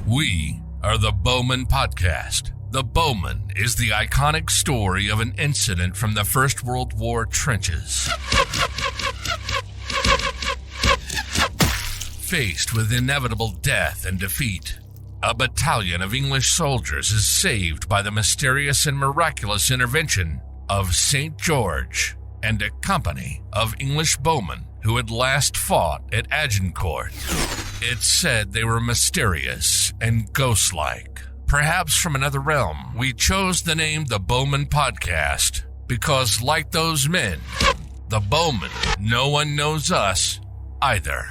We are the Bowmen Podcast. The Bowmen is the iconic story of an incident from the First World War trenches. Faced with inevitable death and defeat, a battalion of English soldiers is saved by the mysterious and miraculous intervention of St. George and a company of English bowmen who had last fought at Agincourt. It's said they were mysterious and ghost-like, perhaps from another realm. We chose the name The Bowmen Podcast because, like those men, the bowmen, no one knows us either.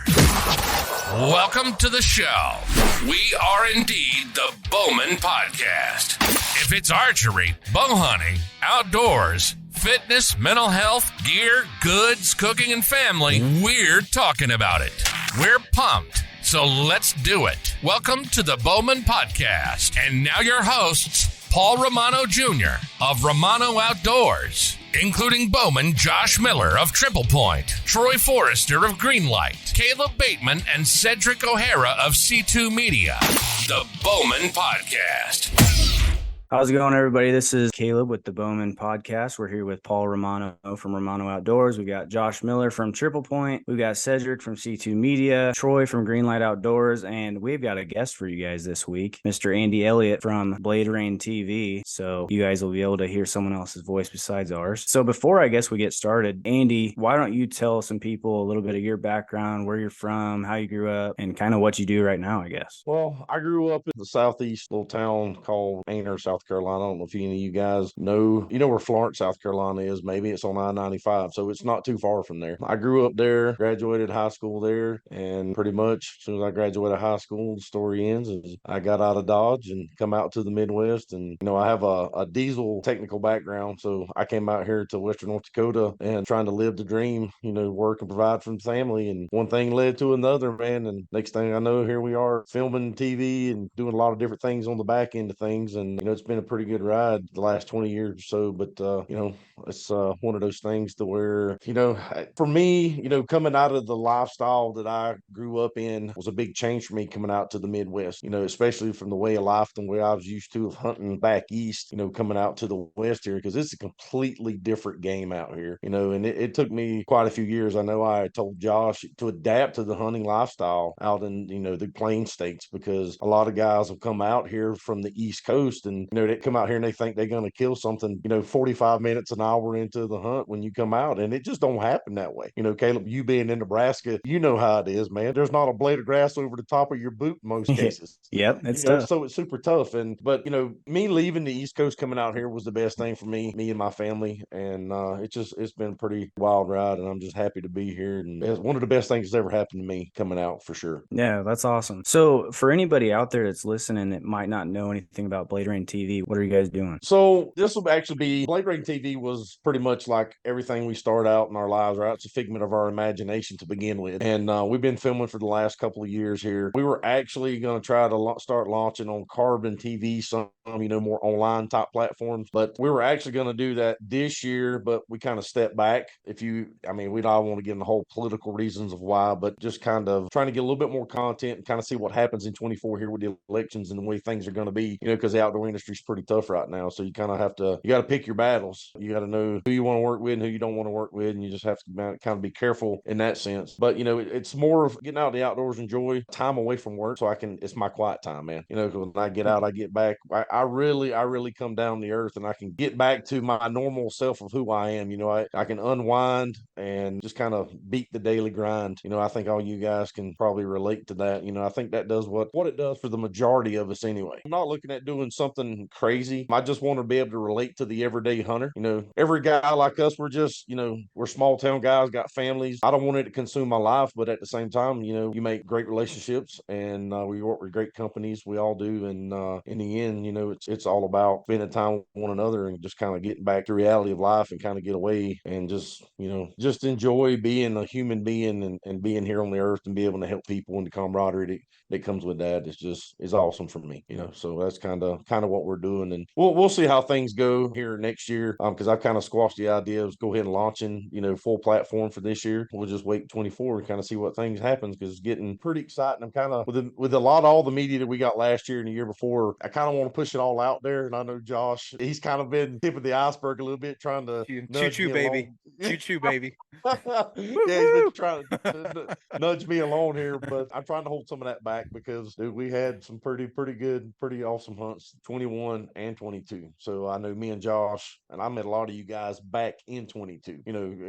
Welcome to the show. We are indeed the Bowmen Podcast. If it's archery, bow hunting, outdoors, fitness, mental health, gear, goods, cooking, and family, we're talking about it. We're pumped, so let's do it. Welcome to the Bowmen Podcast. And now your hosts, Paul Romano Jr. of Romano Outdoors, including bowman Josh Miller of Triple Point, Troy Forrester of Greenlight, Caleb Bateman, and Cedric O'Hara of C2 Media. The Bowmen Podcast. How's it going, everybody? This is Caleb with the Bowmen Podcast. We're here with Paul Romano from Romano Outdoors. We got Josh Miller from Triple Point. We've got Cedric from C2 Media, Troy from Greenlight Outdoors, and we've got a guest for you guys this week, Mr. Andy Elliot from Blade Rain TV. So you guys will be able to hear someone else's voice besides ours. So before I guess we get started, Andy, why don't you tell some people a little bit of your background, where you're from, how you grew up, and kind of what you do right now, I guess. Well, I grew up in the southeast little town called Ainer, South Carolina. I don't know if any of you guys know where Florence, South Carolina is. Maybe it's on I-95, so it's not too far from there. I grew up there, graduated high school there, and pretty much as soon as I graduated high school, the story ends is I got out of Dodge and come out to the Midwest. And I have a diesel technical background, so I came out here to Western North Dakota and trying to live the dream, work and provide for the family. And one thing led to another, man. And next thing I know, here we are filming TV and doing a lot of different things on the back end of things. And it's been a pretty good ride the last 20 years or so, but it's one of those things to where for me, coming out of the lifestyle that I grew up in was a big change for me coming out to the Midwest, especially from the way of life and the way I was used to of hunting back east, coming out to the West here, because it's a completely different game out here, and it took me quite a few years. I know I told Josh to adapt to the hunting lifestyle out in the Plain States, because a lot of guys have come out here from the East Coast and they come out here and they think they're going to kill something 45 minutes an hour into the hunt when you come out, and it just don't happen that way. Caleb, you being in Nebraska, you know how it is, man. There's not a blade of grass over the top of your boot in most cases. Yep, it's tough. So it's super tough. But me leaving the East Coast coming out here was the best thing for me and my family, and it's been a pretty wild ride, and I'm just happy to be here, and it's one of the best things that's ever happened to me coming out, for sure. Yeah, that's awesome. So for anybody out there that's listening that might not know anything about Blade Rain TV, what are you guys doing? So this will actually be, Blade Rain TV was pretty much like everything we start out in our lives, right? It's a figment of our imagination to begin with. And we've been filming for the last couple of years here. We were actually going to try to start launching on Carbon TV, some, more online type platforms. But we were actually going to do that this year, but we kind of stepped back. We don't want to get into the whole political reasons of why, but just kind of trying to get a little bit more content and kind of see what happens in 24 here with the elections and the way things are going to be, because the outdoor industry is pretty tough right now. So you kind of you got to pick your battles. You got to know who you want to work with and who you don't want to work with. And you just have to kind of be careful in that sense. But, it's more of getting out in the outdoors, enjoy time away from work. So it's my quiet time, man. When I get out, I get back. I really come down to earth, and I can get back to my normal self of who I am. I can unwind and just kind of beat the daily grind. I think all you guys can probably relate to that. I think that does what it does for the majority of us anyway. I'm not looking at doing something crazy. I just want to be able to relate to the everyday hunter. Every guy like us, we're just, we're small town guys, got families. I don't want it to consume my life, but at the same time, you make great relationships, and we work with great companies. We all do. And in the end, it's all about spending time with one another and just kind of getting back to reality of life and kind of get away and just enjoy being a human being and being here on the earth and be able to help people, and the camaraderie that comes with that is awesome for me. So that's kind of what we're doing, and we'll see how things go here next year. Because I've kind of squashed the idea of go ahead and launching, full platform for this year. We'll just wait 24 and kind of see what things happens, because it's getting pretty exciting. I'm kind of with a lot of all the media that we got last year and the year before. I kind of want to push it all out there, and I know Josh, he's kind of been tip of the iceberg a little bit, trying to nudge me baby. along. Choo baby. Yeah, he's been trying to nudge me along here, but I'm trying to hold some of that back because, dude, we had some pretty good, pretty awesome hunts, 21 and 22. So I know me and Josh, and I met a lot of you guys back in 22,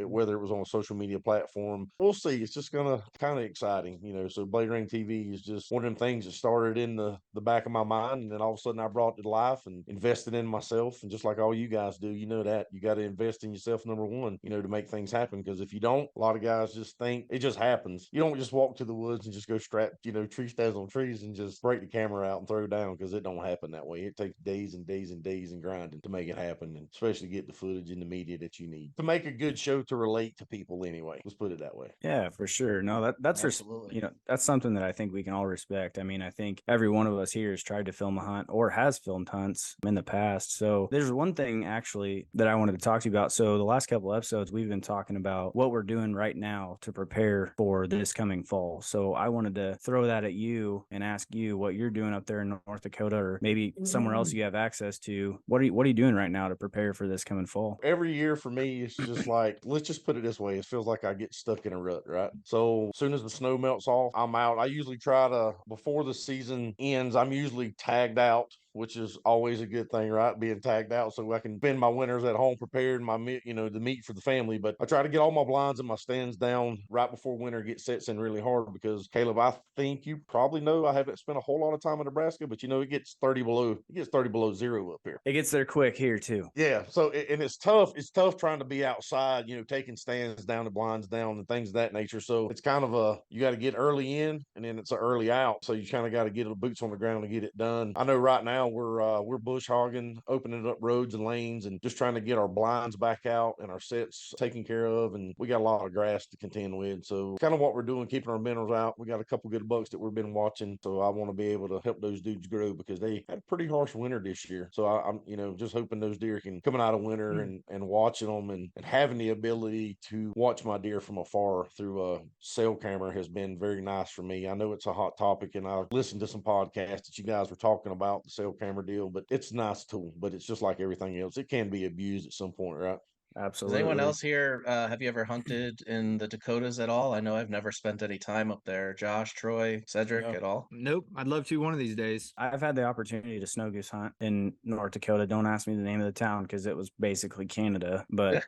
whether it was on a social media platform. We'll see. It's just going to kind of exciting, So Blade Ring TV is just one of them things that started in the back of my mind, and then all of a sudden I brought it to life and invested in myself. And just like all you guys do, that you got to invest in yourself, number one, to make things happen. Because if you don't, a lot of guys just think it just happens. You don't just walk to the woods and just go strap, tree stands on trees and just break the camera out and throw down, because it don't happen that way. It takes days and days and days and grinding to make it happen, and especially get the footage and the media that you need to make a good show to relate to people anyway. Let's put it that way. Yeah, for sure. No, that's Absolutely. That's something that I think we can all respect. I mean, I think every one of us here has tried to film a hunt or has filmed hunts in the past. So there's one thing actually that I wanted to talk to you about. So the last couple episodes, we've been talking about what we're doing right now to prepare for this coming fall. So I wanted to throw that at you and ask you what you're doing up there in North Dakota, or maybe somewhere else you have access to. What are you doing right now to prepare for this coming fall? Every year for me, it's just like, let's just put it this way. It feels like I get stuck in a rut, right? So as soon as the snow melts off, I'm out. I usually try to, before the season ends, I'm usually tagged out, which is always a good thing, right? Being tagged out so I can spend my winters at home prepared, the meat for the family. But I try to get all my blinds and my stands down right before winter sets in really hard, because Caleb, I think you probably know I haven't spent a whole lot of time in Nebraska, but it gets 30 below zero up here. It gets there quick here too. Yeah. So, and it's tough. It's tough trying to be outside, taking stands down, the blinds down, and things of that nature. So it's kind of you got to get early in, and then it's an early out. So you kind of got to get the boots on the ground to get it done. I know right now we're bush hogging, opening up roads and lanes, and just trying to get our blinds back out and our sets taken care of. And we got a lot of grass to contend with. So kind of what we're doing, keeping our minnows out. We got a couple good bucks that we've been watching. So I want to be able to help those dudes grow, because they had a pretty harsh winter this year. So I'm just hoping those deer can, coming out of winter and watching them and having the ability to watch my deer from afar through a cell camera has been very nice for me. I know it's a hot topic, and I listened to some podcasts that you guys were talking about the cell camera deal, but it's a nice tool. But it's just like everything else, it can be abused at some point, right? Absolutely. Does anyone else here, have you ever hunted in the Dakotas at all? I know I've never spent any time up there. Josh, Troy, Cedric, at all? Nope. I'd love to one of these days. I've had the opportunity to snow goose hunt in North Dakota. Don't ask me the name of the town, because it was basically Canada. But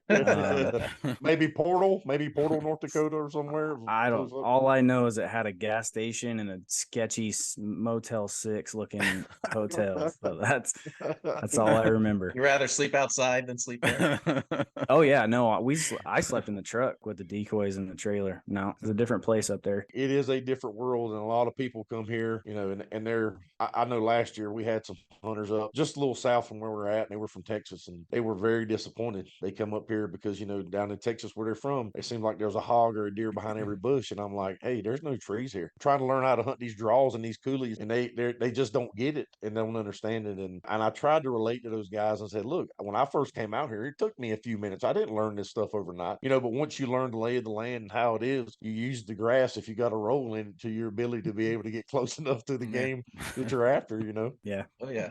maybe Portal, North Dakota or somewhere. I don't. All I know is it had a gas station and a sketchy Motel 6 looking hotel. So that's all I remember. You'd rather sleep outside than sleep there? Oh yeah, no, I slept in the truck with the decoys in the trailer. No, it's a different place up there. It is a different world, and a lot of people come here, and they're, I know last year we had some hunters up just a little south from where we're at, and they were from Texas, and they were very disappointed. They come up here because, down in Texas where they're from, it seemed like there's a hog or a deer behind every bush, and I'm like, hey, there's no trees here. I'm trying to learn how to hunt these draws and these coulees, and they just don't get it and don't understand it. And I tried to relate to those guys and said, look, when I first came out here, it took me a few minutes. I didn't learn this stuff overnight, but once you learn the lay of the land and how it is, you use the grass, if you got a roll in it, to your ability to be able to get close enough to the game that you're after, Yeah. Oh, yeah.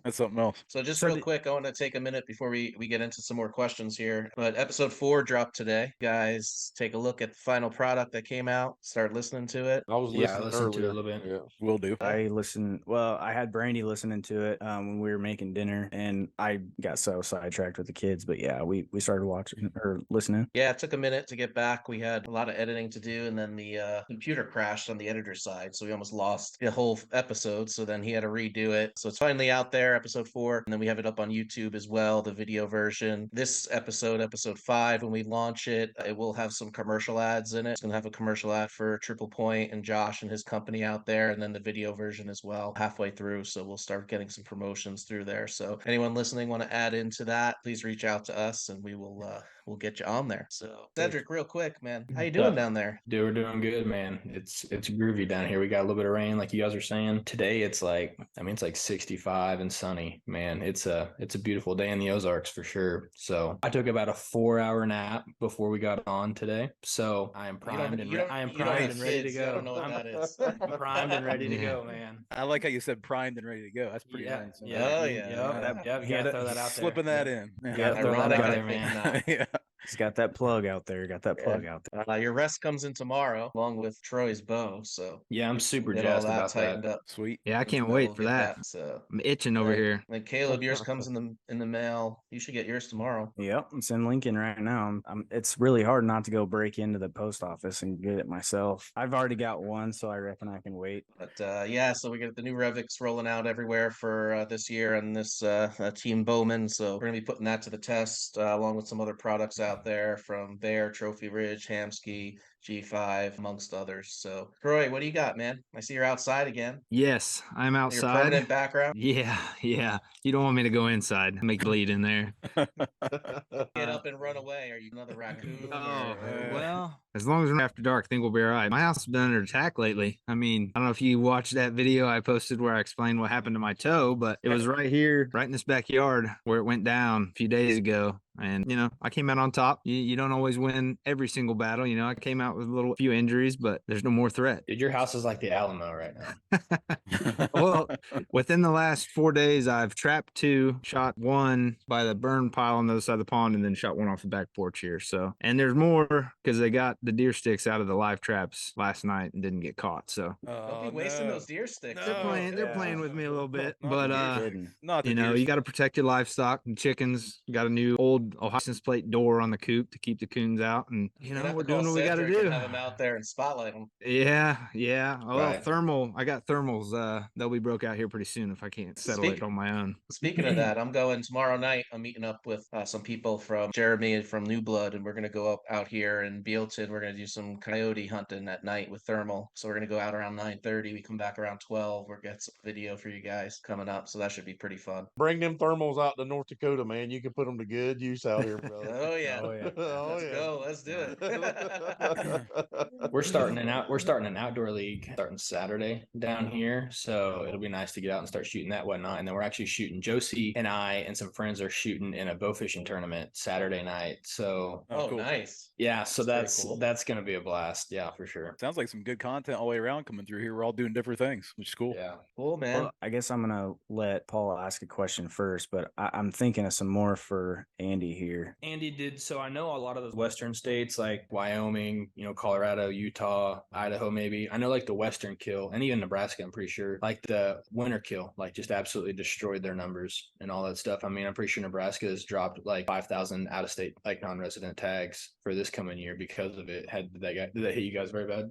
That's something else. So just real quick, I want to take a minute before we get into some more questions here. But episode 4 dropped today. Guys, take a look at the final product that came out. Start listening to it. I was listening listened to it earlier. a little bit. Yeah. Will do. I had Brandy listening to it when we were making dinner, and I got so sidetracked with the kids. But yeah, we started watching or listening. Yeah, it took a minute to get back. We had a lot of editing to do, and then the computer crashed on the editor's side, so we almost lost the whole episode. So then he had to redo it. So it's finally out there, episode 4, and then we have it up on YouTube as well, the video version. This episode 5, when we launch it, it will have some commercial ads in it. It's going to have a commercial ad for Triple Point and Josh and his company out there, and then the video version as well halfway through. So we'll start getting some promotions through there. So anyone listening want to add into that, please reach out to us and we'll get you on there. So Cedric, real quick, man, how you doing So, down there? dude, we're doing good, man. It's groovy down here. We got a little bit of rain, like you guys are saying. Today it's like, it's like 65 and sunny. Man, it's a beautiful day in the Ozarks for sure. So I took about a 4-hour nap before we got on today. So I am primed and ready to go. I don't know what that is. I'm primed and ready to go, man. I like how you said primed and ready to go. That's pretty Yeah, nice. yeah, Oh, you- yeah. yep, you gotta throw that out there. Slipping that in. Gotta throw that Ironic, out I there, think man. not. Yeah. He's got that plug out there. Your rest comes in tomorrow, along with Troy's bow. So Yeah, I'm super get all jazzed that about tightened that. up. Sweet. Yeah, I can't We'll wait for get that. So I'm itching over here. And Caleb, yours comes in the mail. You should get yours tomorrow. Yep, it's in Lincoln right now. It's really hard not to go break into the post office and get it myself. I've already got one, so I reckon I can wait. But so we got the new Revics rolling out everywhere for this year and this team Bowmen. So we're gonna be putting that to the test along with some other products out there from Bear, Trophy Ridge, Hamsky, G5, amongst others. So Troy, what do you got, man? I see you're outside again. Yes, I'm Your outside. permanent background. Yeah. You don't want me to go inside. Make bleed in there. Get up and run away. Are you another raccoon? Oh, or- well, as long as we're after dark, I think we'll be all right. My house has been under attack lately. I don't know if you watched that video I posted where I explained what happened to my toe, but it was right here, right in this backyard where it went down a few days ago. And, I came out on top. You don't always win every single battle. I came out with a few injuries, but there's no more threat. Dude, your house is like the Alamo right now. Well, within the last 4 days, I've trapped 2, shot 1 by the burn pile on the other side of the pond, and then shot 1 off the back porch here. So, and there's more because they got the deer sticks out of the live traps last night and didn't get caught. So Don't be wasting those deer sticks. they're playing with me a little bit, Not but Not the deer you got to protect your livestock and chickens. You got a new old Ohio license plate door on the coop to keep the coons out, and we're doing what we got to do. Have them out there and spotlight them. Yeah. Well, Right. I got thermals. They'll be broke out here pretty soon if I can't settle it on my own. Speaking of that, I'm going tomorrow night. I'm meeting up with some people from Jeremy and from New Blood, and we're going to go up out here in Bealton. We're going to do some coyote hunting at night with thermal. So we're going to go out around 9:30. We come back around 12. We'll get some video for you guys coming up. So that should be pretty fun. Bring them thermals out to North Dakota, man. You can put them to good use out here, brother. Oh yeah. Oh, Let's yeah. go. Let's do it. We're starting an outdoor league starting Saturday down here. So it'll be nice to get out and start shooting that whatnot. And then we're actually shooting. Josie and I and some friends are shooting in a bow fishing tournament Saturday night. So Cool. Nice. yeah, so That's pretty cool. that's gonna be a blast. Yeah, for sure. Sounds like some good content all the way around coming through here. We're all doing different things, which is cool. Yeah. Cool, man. Well, I guess I'm gonna let Paul ask a question first, but I'm thinking of some more for Andy here. Andy did. So I know a lot of those Western states like Wyoming, Colorado, Utah, Idaho, maybe. I know like the Western kill and even Nebraska, I'm pretty sure, like the winter kill, like just absolutely destroyed their numbers and all that stuff. I'm pretty sure Nebraska has dropped like 5,000 out of state, like non-resident tags for this coming year because of it. Did that hit you guys very bad?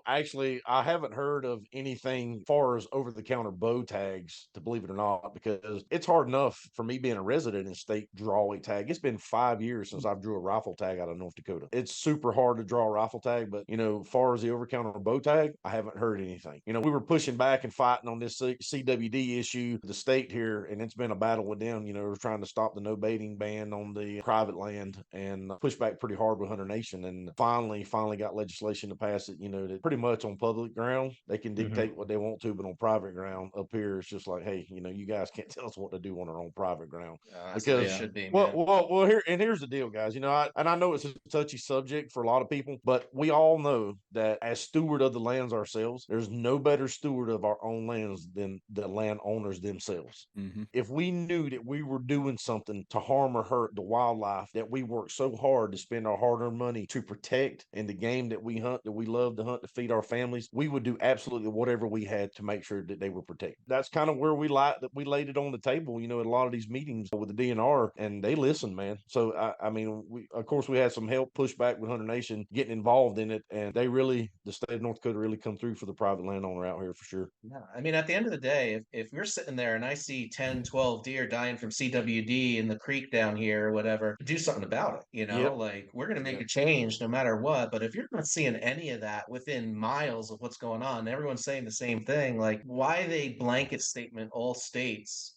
Actually, I haven't heard of anything far as over-the-counter bow tags, to believe it or not, because it's hard enough for me being a resident in state draw a tag. It's been 5 years since I've drew a rifle tag out of North Dakota. It's super hard to draw a rifle tag, but far as the over-counter bow tag, I haven't heard anything. We were pushing back and fighting on this CWD issue, the state here, and it's been a battle with them. We're trying to stop the no baiting ban on the private land and push back pretty hard with Hunter Nation, and finally got legislation to pass it. That pretty much on public ground they can dictate what they want to, but on private ground up here it's just like, hey, you guys can't tell us what to do on our own private ground. That's what it should be, man. Well, here's the deal, guys. I know it's a touchy subject for a lot of people, but we all know that as steward of the lands ourselves, there's no better steward of our own lands than the landowners themselves. Mm-hmm. If we knew that we were doing something to harm or hurt the wildlife that we work so hard to spend our hard-earned money to protect, and the game that we hunt, that we love to hunt to feed our families, we would do absolutely whatever we had to make sure that they were protected. That's kind of where we laid it on the table, at a lot of these meetings with the DNR, and they listened, man. So we of course we had some help pushback with Hunter Nation getting involved in it, and the state of North Dakota really come through for the private landowner out here for sure. Yeah, I mean, at the end of the day, if you're sitting there and I see 10, 12 deer dying from CWD in the creek down here or whatever, do something about it. Yep. Like we're going to make Yep. a change no matter what. But if you're not seeing any of that within miles of what's going on, everyone's saying the same thing. Like, why they blanket statement all states,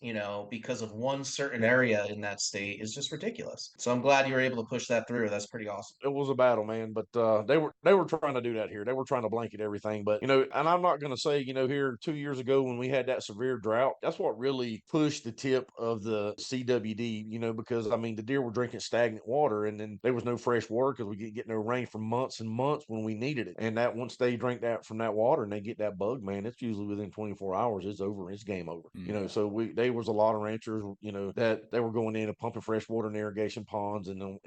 because of one certain area in that state is just ridiculous. So I'm glad you were able to push that through. That's pretty awesome. It was a battle, man, but they were trying to do that here. They were trying to blanket everything, but and I'm not going to say, here 2 years ago when we had that severe drought, that's what really pushed the tip of the CWD. Because I mean the deer were drinking stagnant water, and then there was no fresh water because we get no rain for months and months when we needed it. And that once they drink that from that water and they get that bug, man, it's usually within 24 hours. It's over. It's game over. So there was a lot of ranchers, that they were going in and pumping fresh water in irrigation ponds and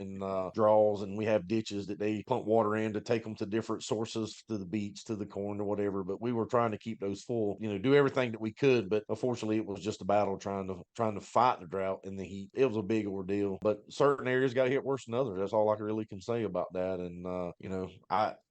draws, and we have ditches that they pump water in to take them to different sources, to the beach, to the corn, or whatever. But we were trying to keep those full, do everything that we could. But unfortunately, it was just a battle trying to fight the drought and the heat. It was a big ordeal. But certain areas got hit worse than others. That's all I really can say about that. And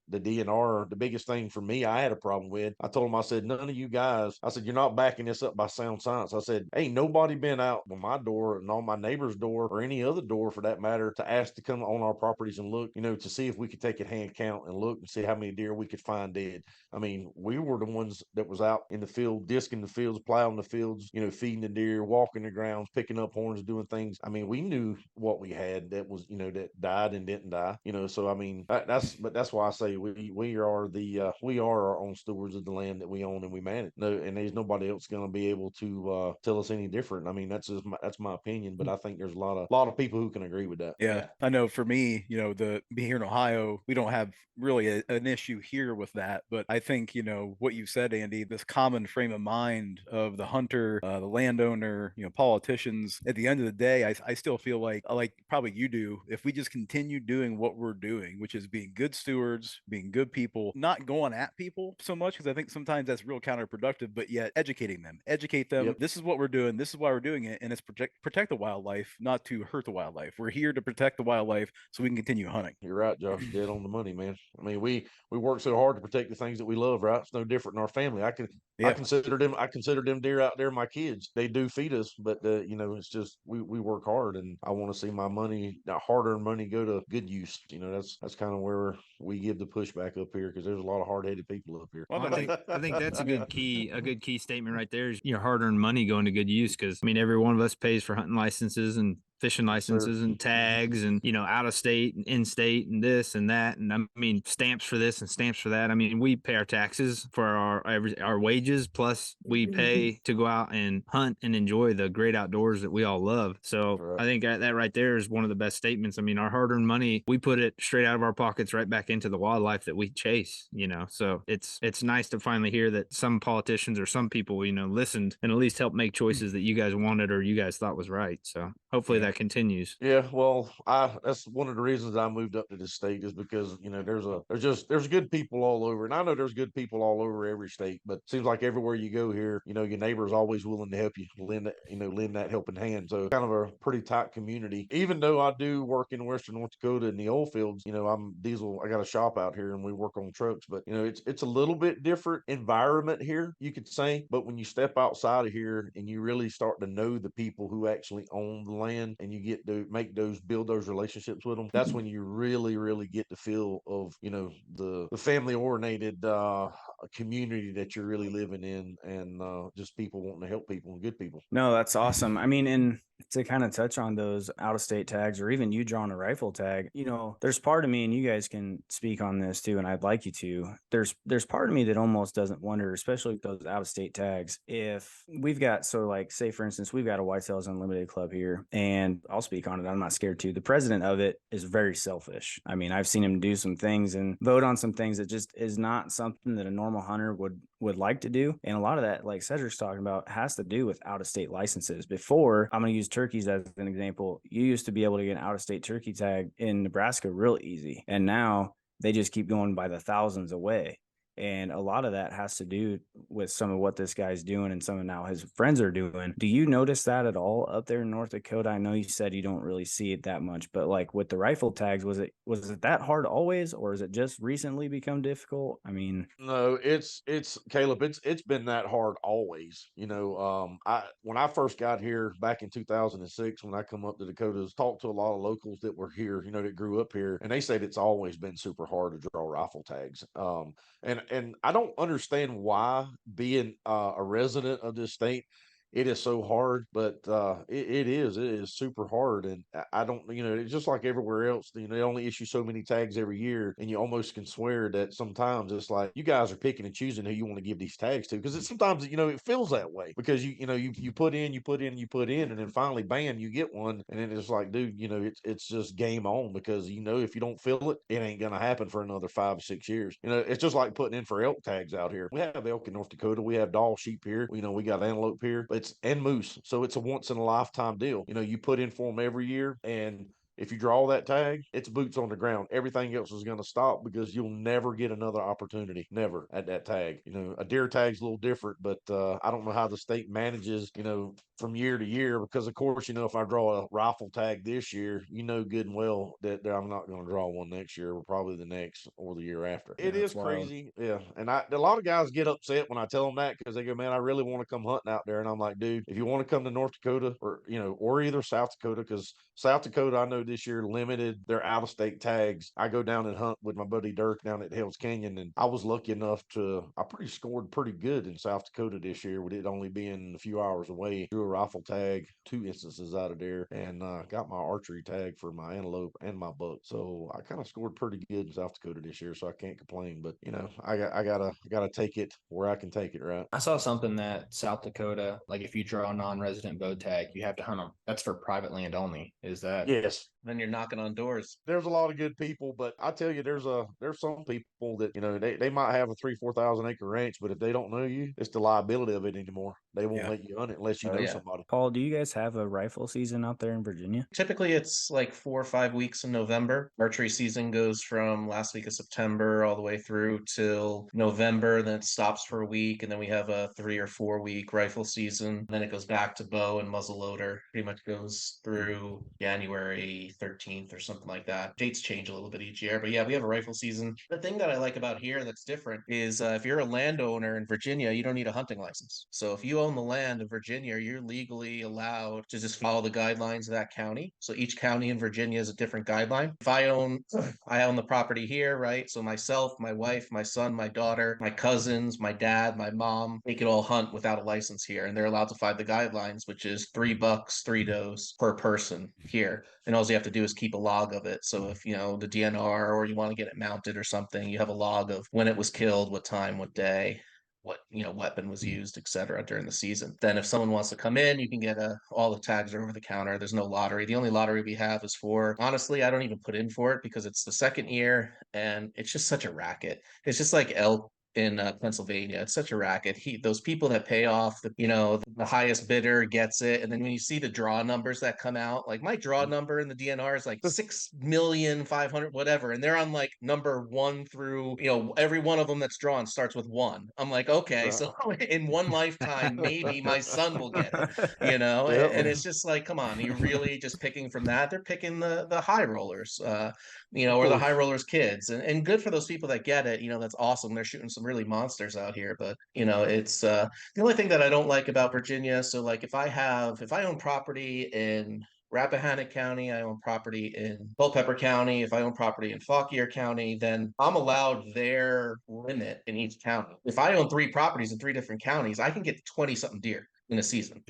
the DNR, the biggest thing for me, I had a problem with. I told him, I said, none of you guys, I said, you're not backing this up by sound science. I said, ain't nobody been out on my door and on my neighbor's door or any other door for that matter to ask to come on our properties and look, to see if we could take a hand count and look and see how many deer we could find dead. I mean, we were the ones that was out in the field, disking the fields, plowing the fields, feeding the deer, walking the grounds, picking up horns, doing things. I mean, we knew what we had that was, that died and didn't die, so I mean, that's why I say we are our own stewards of the land that we own and we manage. No, and there's nobody else going to be able to tell us any different. I mean, that's my opinion, but I think there's a lot of people who can agree with that. Yeah, I know for me, being here in Ohio, we don't have really an issue here with that. But I think, what you said, Andy, this common frame of mind of the hunter, the landowner, politicians, at the end of the day, I still feel like probably you do, if we just continue doing what we're doing, which is being good stewards, being good people, not going at people so much, because I think sometimes that's real counterproductive, but yet educate them. Yep. This is what we're doing. This is why we're doing it. And it's protect the wildlife, not to hurt the wildlife. We're here to protect the wildlife so we can continue hunting. You're right, Josh. Dead on the money, man. I mean, we work so hard to protect the things that we love, right? It's no different in our family. I consider them deer out there my kids. They do feed us, but it's just we work hard, and I want to see my money, hard-earned money, go to good use. That's kind of where we give the pushback up here, because there's a lot of hard-headed people up here. Well, I think that's a good key statement right there, is your hard-earned money going to good use. Because I mean, every one of us pays for hunting licenses and fishing licenses and tags and out of state and in state and this and that, and I mean stamps for this and stamps for that. I mean, we pay our taxes for our wages, plus we pay to go out and hunt and enjoy the great outdoors that we all love. So right. I think that right there is one of the best statements. I mean, our hard-earned money, we put it straight out of our pockets right back into the wildlife that we chase. So it's nice to finally hear that some politicians or some people listened and at least helped make choices that you guys wanted or you guys thought was right. So hopefully that continues. Yeah, well, that's one of the reasons I moved up to this state, is because there's good people all over, and I know there's good people all over every state, but it seems like everywhere you go here, your neighbor is always willing to help you, lend that helping hand. So kind of a pretty tight community. Even though I do work in Western North Dakota in the oil fields, I'm diesel. I got a shop out here and we work on trucks, but it's a little bit different environment here, you could say. But when you step outside of here and you really start to know the people who actually own the land, and you get to build those relationships with them, that's when you really, really get the feel of, the family oriented community that you're really living in, and just people wanting to help people and good people. No, that's awesome. I mean, and to kind of touch on those out-of-state tags, or even you drawing a rifle tag, there's part of me, and you guys can speak on this too, and I'd like you to, there's part of me that almost doesn't wonder, especially with those out-of-state tags, if we've got, so like, say for instance, we've got a Whitetails Unlimited club here, and I'll speak on it, I'm not scared to. The president of it is very selfish. I mean, I've seen him do some things and vote on some things that just is not something that a normal hunter would like to do. And a lot of that, like Cedric's talking about, has to do with out-of-state licenses. Before, I'm going to use turkeys as an example. You used to be able to get an out-of-state turkey tag in Nebraska real easy. And now they just keep going by the thousands away. And a lot of that has to do with some of what this guy's doing and some of now his friends are doing. Do you notice that at all up there in North Dakota? I know you said you don't really see it that much, but like with the rifle tags, was it that hard always, or has it just recently become difficult? I mean, No, it's Caleb, it's been that hard always. I when I first got here back in 2006, when I come up to Dakotas, talked to a lot of locals that were here, that grew up here, and they said it's always been super hard to draw rifle tags. And I don't understand why, being a resident of this state, it is so hard, but it is super hard. And I don't, it's just like everywhere else. They only issue so many tags every year, and you almost can swear that sometimes it's like you guys are picking and choosing who you want to give these tags to, because sometimes it feels that way, because you put in, and then finally bam, you get one, and then it's like, dude, it's just game on, because if you don't feel it, it ain't gonna happen for another 5 or 6 years. It's just like putting in for elk tags out here. We have elk in North Dakota, we have Dall sheep here, we got antelope here, and moose. So it's a once in a lifetime deal. You put in for them every year, and if you draw that tag, it's boots on the ground. Everything else is going to stop, because you'll never get another opportunity, never, at that tag. A deer tag's a little different, but I don't know how the state manages, from year to year, because of course, if I draw a rifle tag this year, good and well that I'm not going to draw one next year, or probably the next or the year after. It is crazy. Yeah. And a lot of guys get upset when I tell them that, because they go, man, I really want to come hunting out there. And I'm like, dude, if you want to come to North Dakota, or either South Dakota, because South Dakota, I know this year limited their out of state tags. I go down and hunt with my buddy Dirk down at Hell's Canyon, and I was lucky enough I scored pretty good in South Dakota this year, with it only being a few hours away. Drew a rifle tag 2 instances out of there, and got my archery tag for my antelope and my buck. So I kind of scored pretty good in South Dakota this year, so I can't complain. But I gotta take it where I can take it, right? I saw something that South Dakota, like if you draw a non-resident bow tag, you have to hunt them. That's for private land only. Is that? Yes. Then you're knocking on doors. There's a lot of good people, but I tell you, there's some people that they might have a 3,000-4,000 acre ranch, but if they don't know you, it's the liability of it anymore. They won't let you hunt it unless you know somebody. Paul, do you guys have a rifle season out there in Virginia? Typically, it's like 4 or 5 weeks in November. Archery season goes from last week of September all the way through till November. Then it stops for a week, and then we have a 3 or 4 week rifle season. Then it goes back to bow and muzzleloader. Pretty much goes through January 13th or something like that. Dates change a little bit each year, but yeah, we have a rifle season. The thing that I like about here that's different is if you're a landowner in Virginia, you don't need a hunting license. So if you own the land in Virginia, you're legally allowed to just follow the guidelines of that county. So each county in Virginia is a different guideline. If I own the property here, right? So myself, my wife, my son, my daughter, my cousins, my dad, my mom, they can all hunt without a license here, and they're allowed to follow the guidelines, which is 3 bucks, 3 does per person here. And all you have to do is keep a log of it. So if the DNR, or you want to get it mounted or something, you have a log of when it was killed, what time, what day, what weapon was used, etc. during the season. Then if someone wants to come in, you can get all the tags are over the counter. There's no lottery. The only lottery we have is for, honestly, I don't even put in for it, because it's the second year and it's just such a racket. It's just like elk in Pennsylvania. It's such a racket. Those people that pay off the highest bidder gets it, and then when you see the draw numbers that come out, like my draw number in the DNR is like 6,500,000 whatever, and they're on like number 1 through every one of them that's drawn starts with 1. I'm like, okay, so in one lifetime maybe my son will get it, and it's just like, come on, you're really just picking from that? They're picking the high rollers, or the high rollers kids, and good for those people that get it. That's awesome. They're shooting some really monsters out here, but it's the only thing that I don't like about Virginia. So like if I own property in Rappahannock County, I own property in Culpeper County, if I own property in Fauquier County, then I'm allowed their limit in each county. If I own 3 properties in 3 different counties, I can get 20 something deer in a season.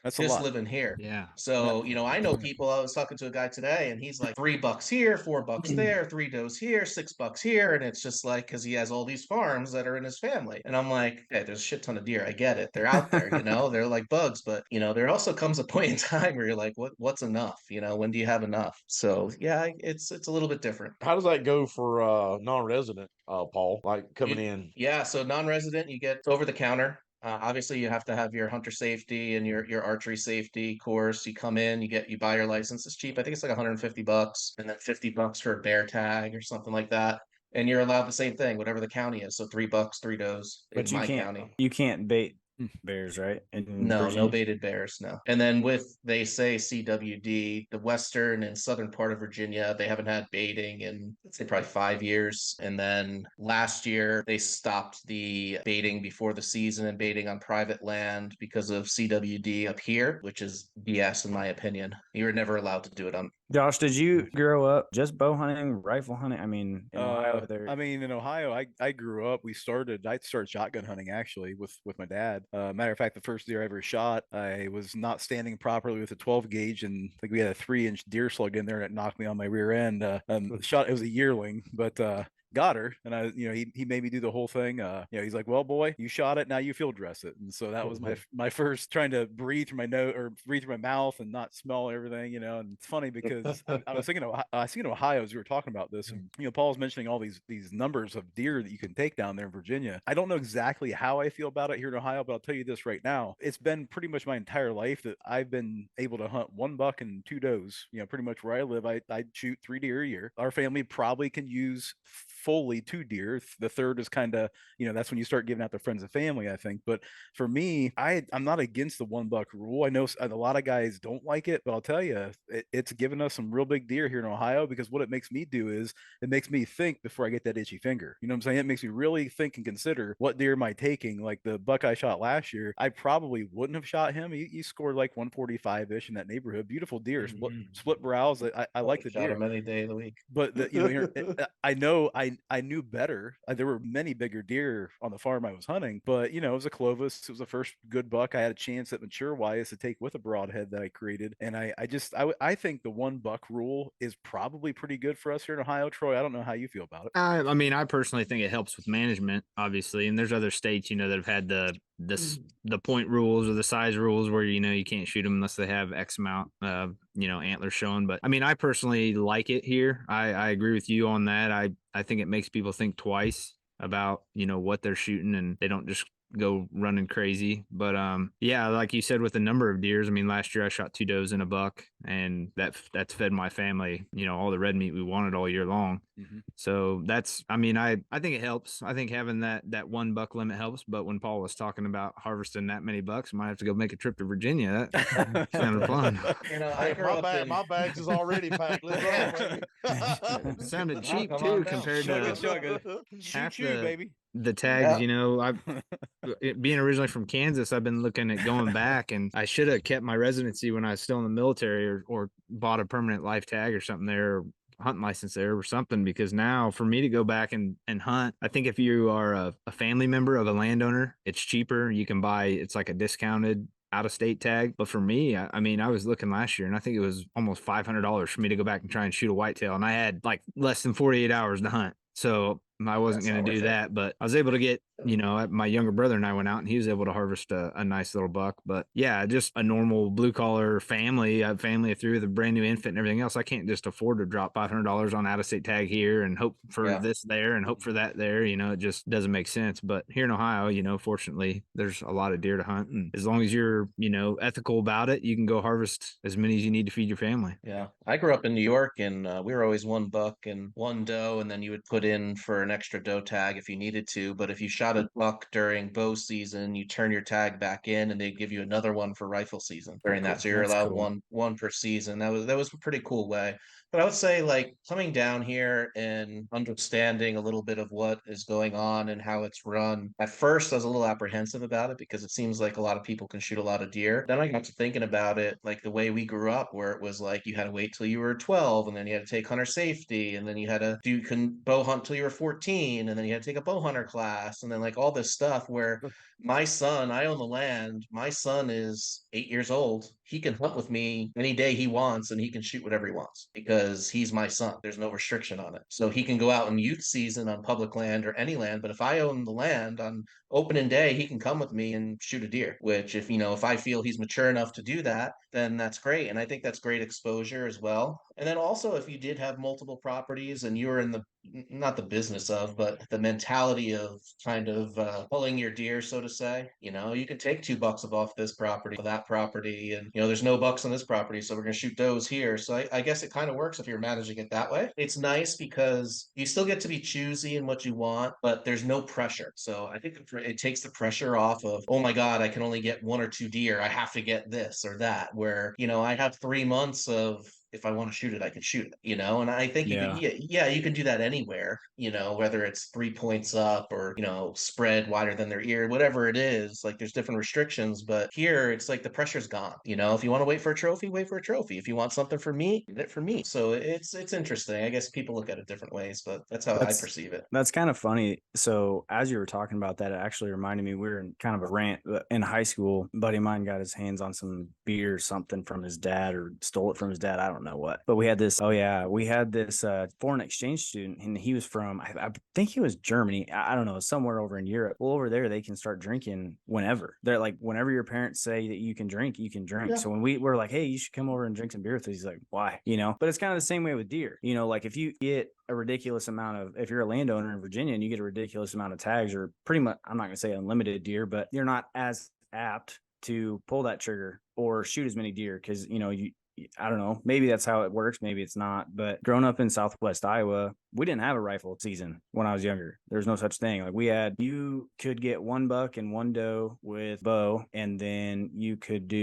That's just living here. Yeah. So, I know people. I was talking to a guy today, and he's like, $3 here, $4 there, 3 does here, $6 here. And it's just like, because he has all these farms that are in his family. And I'm like, hey, there's a shit ton of deer. I get it. They're out there, they're like bugs. But, there also comes a point in time where you're like, what's enough? When do you have enough? So, yeah, it's a little bit different. How does that go for non-resident, Paul? Like coming in? Yeah. So non-resident, you get over the counter. Obviously, you have to have your hunter safety and your archery safety course. You come in, you buy your license. It's cheap. I think it's like $150, and then $50 for a bear tag or something like that. And you're allowed the same thing, whatever the county is. So $3, 3 does in But my county. you can't bait bears, right? In No, no Virginia? baited bears, no. And then they say CWD, the western and southern part of Virginia, they haven't had baiting in, let's say, probably 5 years. And then last year, they stopped the baiting before the season and baiting on private land because of CWD up here, which is BS in my opinion. You were never allowed to do it on. Josh, did you grow up just bow hunting, rifle hunting? I mean, in Ohio, I mean, in Ohio, I grew up. I started shotgun hunting actually with my dad. Matter of fact, the first deer I ever shot, I was not standing properly with a 12 gauge, and like we had a 3-inch deer slug in there, and it knocked me on my rear end. Shot it was a yearling, but got her, and he made me do the whole thing. He's like, well, boy, you shot it, now you field dress it. And so that was my first trying to breathe through my nose or breathe through my mouth and not smell everything, and it's funny because I was thinking Ohio as we were talking about this, and Paul was mentioning all these numbers of deer that you can take down there in Virginia. I don't know exactly how I feel about it here in Ohio, but I'll tell you this right now: it's been pretty much my entire life that I've been able to hunt 1 buck and 2 does. Pretty much where I live, I shoot 3 deer a year. Our family probably can use fully 2 deer. The third is kind of, that's when you start giving out to friends and family, I think. But for me, I'm not against the 1 buck rule. I know a lot of guys don't like it, but I'll tell you, it's given us some real big deer here in Ohio, because what it makes me do is it makes me think before I get that itchy finger. You know what I'm saying? It makes me really think and consider, what deer am I taking? Like the buck I shot last year, I probably wouldn't have shot him. He scored like 145-ish in that neighborhood. Beautiful deer, split brows. I like the Shot deer him any day of the week. but I knew better. There were many bigger deer on the farm I was hunting, but it was a Clovis. It was the first good buck I had a chance at mature wise to take with a broadhead that I created. And I think the 1 buck rule is probably pretty good for us here in Ohio. Troy, I don't know how you feel about it. I mean, I personally think it helps with management, obviously, and there's other states, that have had the point rules or the size rules where you can't shoot them unless they have X amount of antlers showing. But I mean, I personally like it here. I agree with you on that. I think it makes people think twice about what they're shooting, and they don't just go running crazy. But yeah, like you said, with the number of deers, I mean, last year I shot 2 does and a buck, and that's fed my family all the red meat we wanted all year long. So I think it helps. I think having that 1 buck limit helps. But when Paul was talking about harvesting that many bucks, I might have to go make a trip to Virginia. That sounded fun. My bags is already packed. Let's go. It sounded cheap too compared to half baby. the tags. Being originally from Kansas, I've been looking at going back, and I should have kept my residency when I was still in the military, or bought a permanent life tag or something there, or hunting license there or something, because now for me to go back and hunt, I think if you are a family member of a landowner, it's cheaper. You can buy, it's like a discounted out of state tag. But for me, I mean, I was looking last year, and I think it was almost $500 for me to go back and try and shoot a whitetail, and I had like less than 48 hours to hunt. So I wasn't going to do that, but I was able to get, my younger brother and I went out, and he was able to harvest a nice little buck. But yeah, just a normal blue collar family, through with a brand new infant and everything else. I can't just afford to drop $500 on out of state tag here and hope for this there and hope for that there. It just doesn't make sense. But here in Ohio, fortunately, there's a lot of deer to hunt. And as long as you're, ethical about it, you can go harvest as many as you need to feed your family. Yeah. I grew up in New York, and we were always 1 buck and 1 doe, and then you would put in for an extra doe tag if you needed to. But if you shot a buck during bow season, you turn your tag back in, and they give you another one for rifle season during that. So you're allowed one per season. That was a pretty cool way. But I would say, like, coming down here and understanding a little bit of what is going on and how it's run. At first, I was a little apprehensive about it because it seems like a lot of people can shoot a lot of deer. Then I got to thinking about it like the way we grew up, where it was like you had to wait till you were 12, and then you had to take hunter safety, and then you had to bow hunt till you were 14, and then you had to take a bow hunter class, and then like all this stuff where my son, I own the land. My son is 8 years old. He can hunt with me any day he wants, and he can shoot whatever he wants because he's my son. There's no restriction on it. So he can go out in youth season on public land or any land. But if I own the land on opening day, he can come with me and shoot a deer, which if I feel he's mature enough to do that, then that's great. And I think that's great exposure as well. And then also, if you did have multiple properties and you were in the not the business of, but the mentality of kind of pulling your deer, so to say, you can take $2 off this property, that property, and there's no bucks on this property, so we're going to shoot does here. So I guess it kind of works if you're managing it that way. It's nice because you still get to be choosy in what you want, but there's no pressure. So I think it takes the pressure off of, oh my God, I can only get 1 or 2 deer. I have to get this or that, where, I have 3 months of, if I want to shoot it, I can shoot it, and I think you can do that anywhere, whether it's 3 points up or, spread wider than their ear, whatever it is, like there's different restrictions, but here it's like the pressure's gone, if you want to wait for a trophy, wait for a trophy. If you want something for me, get it for me. So it's interesting. I guess people look at it different ways, but that's how I perceive it. That's kind of funny. So as you were talking about that, it actually reminded me, we were in kind of a rant in high school. A buddy of mine got his hands on some beer or something from his dad, or stole it from his dad. I don't know what, but we had this foreign exchange student, and he was from, I think he was Germany. I don't know, somewhere over in Europe. Well, over there, they can start drinking whenever. They're like, whenever your parents say that you can drink, you can drink. Yeah. So when we were like, hey, you should come over and drink some beer with us, he's like, why? But it's kind of the same way with deer. Like if you get a ridiculous amount of, if you're a landowner in Virginia and you get a ridiculous amount of tags, or pretty much, I'm not going to say unlimited deer, but you're not as apt to pull that trigger or shoot as many deer because, I don't know, maybe that's how it works. Maybe it's not. But growing up in Southwest Iowa, we didn't have a rifle season when I was younger. There's no such thing. Like you could get 1 buck and 1 doe with bow, and then you could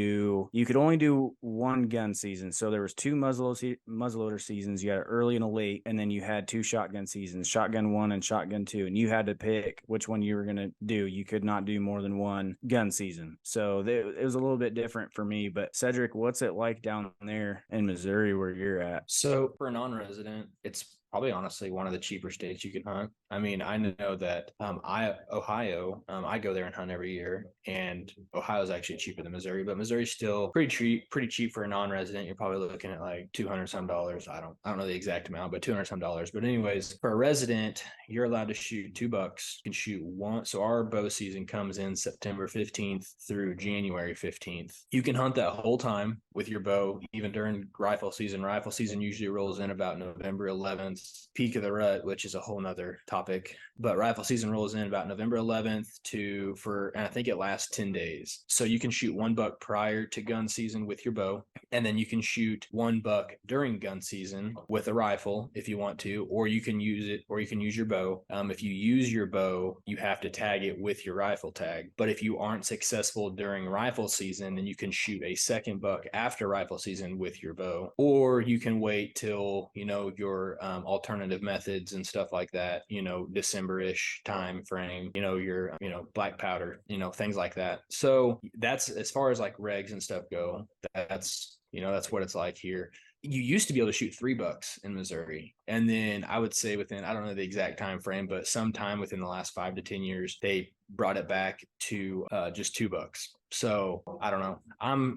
only do 1 gun season. So there was 2 muzzleloader seasons. You had an early and a late, and then you had 2 shotgun seasons, shotgun 1 and shotgun 2. And you had to pick which one you were going to do. You could not do more than 1 gun season. So it was a little bit different for me. But Cedric, what's it like down there in Missouri where you're at? So for a non-resident, it's probably honestly one of the cheaper states you can hunt. I mean, I know that Ohio, I go there and hunt every year, and Ohio is actually cheaper than Missouri, but Missouri's still pretty cheap for a non-resident. You're probably looking at like $200 some. I don't know the exact amount, but $200 some. But anyways, for a resident, you're allowed to shoot $2. You can shoot 1. So our bow season comes in September 15th through January 15th. You can hunt that whole time with your bow, even during rifle season. Rifle season usually rolls in about November 11th, peak of the rut, which is a whole nother topic. But rifle season rolls in about November 11th and I think it lasts 10 days. So you can shoot 1 buck prior to gun season with your bow, and then you can shoot 1 buck during gun season with a rifle if you want to, or you can use your bow. If you use your bow, you have to tag it with your rifle tag. But if you aren't successful during rifle season, then you can shoot a 2nd buck after rifle season with your bow, or you can wait till your alternative methods and stuff like that, December-ish time frame, your black powder, things like that. So that's, as far as like regs and stuff go, that's what it's like here. You used to be able to shoot 3 bucks in Missouri, and then I would say within, I don't know the exact time frame, but sometime within the last 5 to 10 years, they brought it back to just 2 bucks. So I don't know.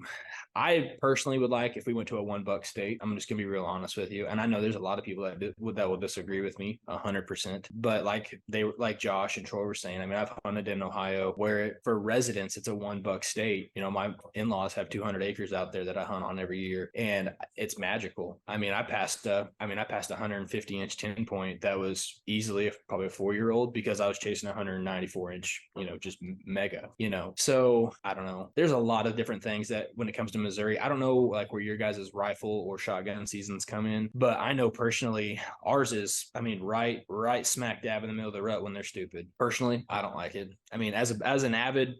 I personally would like if we went to a 1 buck state. I'm just gonna be real honest with you, and I know there's a lot of people that will disagree with me 100%. But like Josh and Troy were saying, I mean, I've hunted in Ohio where for residents it's a 1 buck state. My in-laws have 200 acres out there that I hunt on every year, and it's magical. I mean, I passed a 150-inch 10 point that was easily probably a 4-year-old because I was chasing a 194-inch, just mega. So I don't know. There's a lot of different things that when it comes to Missouri, I don't know like where your guys' rifle or shotgun seasons come in, but I know personally ours is, right smack dab in the middle of the rut when they're stupid. Personally, I don't like it. I mean, as an avid,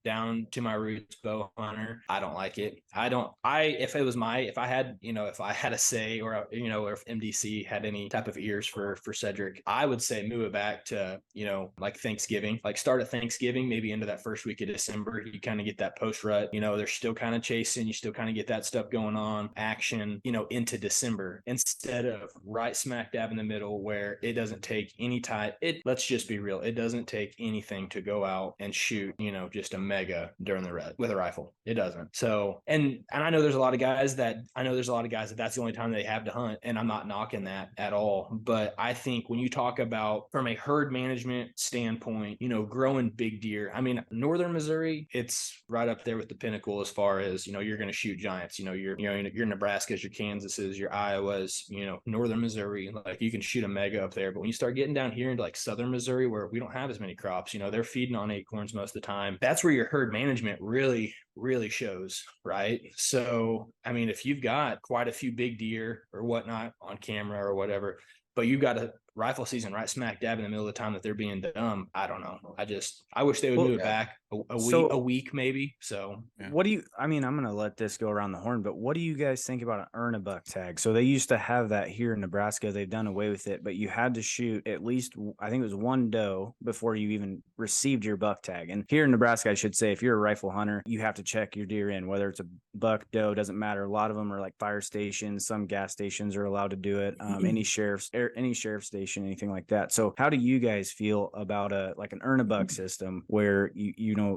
down to my roots bow hunter, I don't like it. If I had a say, or if MDC had any type of ears for Cedric, I would say move it back to, like Thanksgiving, like start at Thanksgiving, maybe into that first week of December. You kind of get that post rut, they're still kind of chasing, you still kind of get that stuff going on, action, into December, instead of right smack dab in the middle where it doesn't take any time. Let's just be real. It doesn't take anything to go out and shoot, just a mega during the rut with a rifle. It doesn't. So, and I know there's a lot of guys that that's the only time they have to hunt. And I'm not knocking that at all. But I think when you talk about from a herd management standpoint, growing big deer, I mean, northern Missouri, it's that's right up there with the pinnacle as far as, you're going to shoot giants. Your Nebraska's, your Kansas's, your Iowa's, northern Missouri. Like, you can shoot a mega up there. But when you start getting down here into like southern Missouri, where we don't have as many crops, they're feeding on acorns most of the time. That's where your herd management really shows, right? So, I mean, if you've got quite a few big deer or whatnot on camera or whatever, but you've got a rifle season right smack dab in the middle of the time that they're being dumb, I don't know. I wish they would move it back a week maybe. So what do you, I mean, I'm going to let this go around the horn, but what do you guys think about an earn a buck tag? So they used to have that here in Nebraska. They've done away with it, but you had to shoot at least, I think it was one doe before you even received your buck tag. And here in Nebraska, I should say, if you're a rifle hunter, you have to check your deer in, whether it's a buck, doe, doesn't matter. A lot of them are like fire stations. Some gas stations are allowed to do it. Any sheriff station, anything like that. So how do you guys feel about an earn a buck system where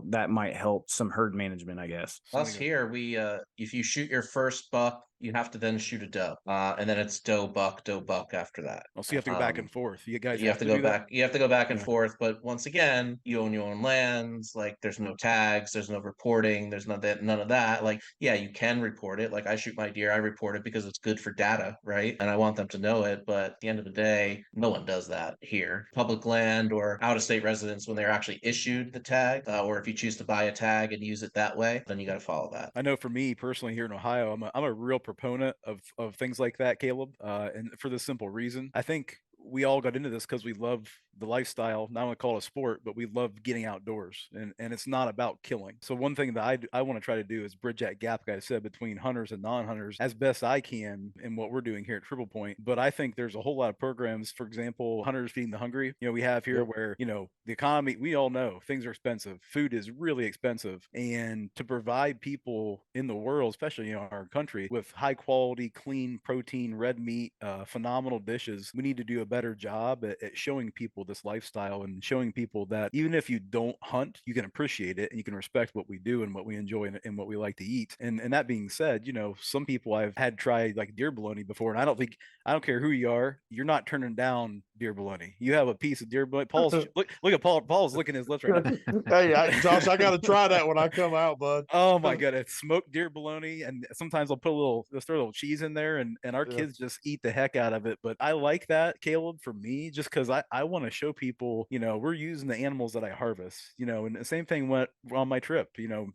that might help some herd management, I guess? Us here, we if you shoot your first buck, you have to then shoot a doe, and then it's doe buck after that. Well, so you have to go back and forth. You guys have to go back. That? You have to go back and forth. But once again, you own your own lands. Like, there's no tags, there's no reporting, there's none of that. Like, yeah, you can report it. Like, I shoot my deer, I report it because it's good for data, right? And I want them to know it. But at the end of the day, no one does that here. Public land or out-of-state residents, when they're actually issued the tag, or if you choose to buy a tag and use it that way, then you got to follow that. I know for me personally here in Ohio, I'm a real proponent of things like that, Caleb, and for the simple reason, I think we all got into this because we love the lifestyle. Not only call it a sport, but we love getting outdoors, and it's not about killing. So one thing that I want to try to do is bridge that gap, like I said, between hunters and non-hunters as best I can in what we're doing here at Triple Point. But I think there's a whole lot of programs, for example, Hunters Feeding the Hungry, we have here where, the economy, we all know things are expensive. Food is really expensive. And to provide people in the world, especially our country, with high quality, clean protein, red meat, phenomenal dishes, we need to do a better job at showing people this lifestyle and showing people that even if you don't hunt, you can appreciate it and you can respect what we do and what we enjoy and what we like to eat. And that being said, some people I've had try like deer bologna before, and I don't care who you are, you're not turning down deer bologna. You have a piece of deer bologna. Look at Paul. Paul's licking his lips right now. Hey, Josh, I got to try that when I come out, bud. Oh my God, it's smoked deer bologna, and sometimes I'll throw a little cheese in there, and our kids just eat the heck out of it. But I like that, Caleb, for me, just because I want to show people, we're using the animals that I harvest, and the same thing went on my trip.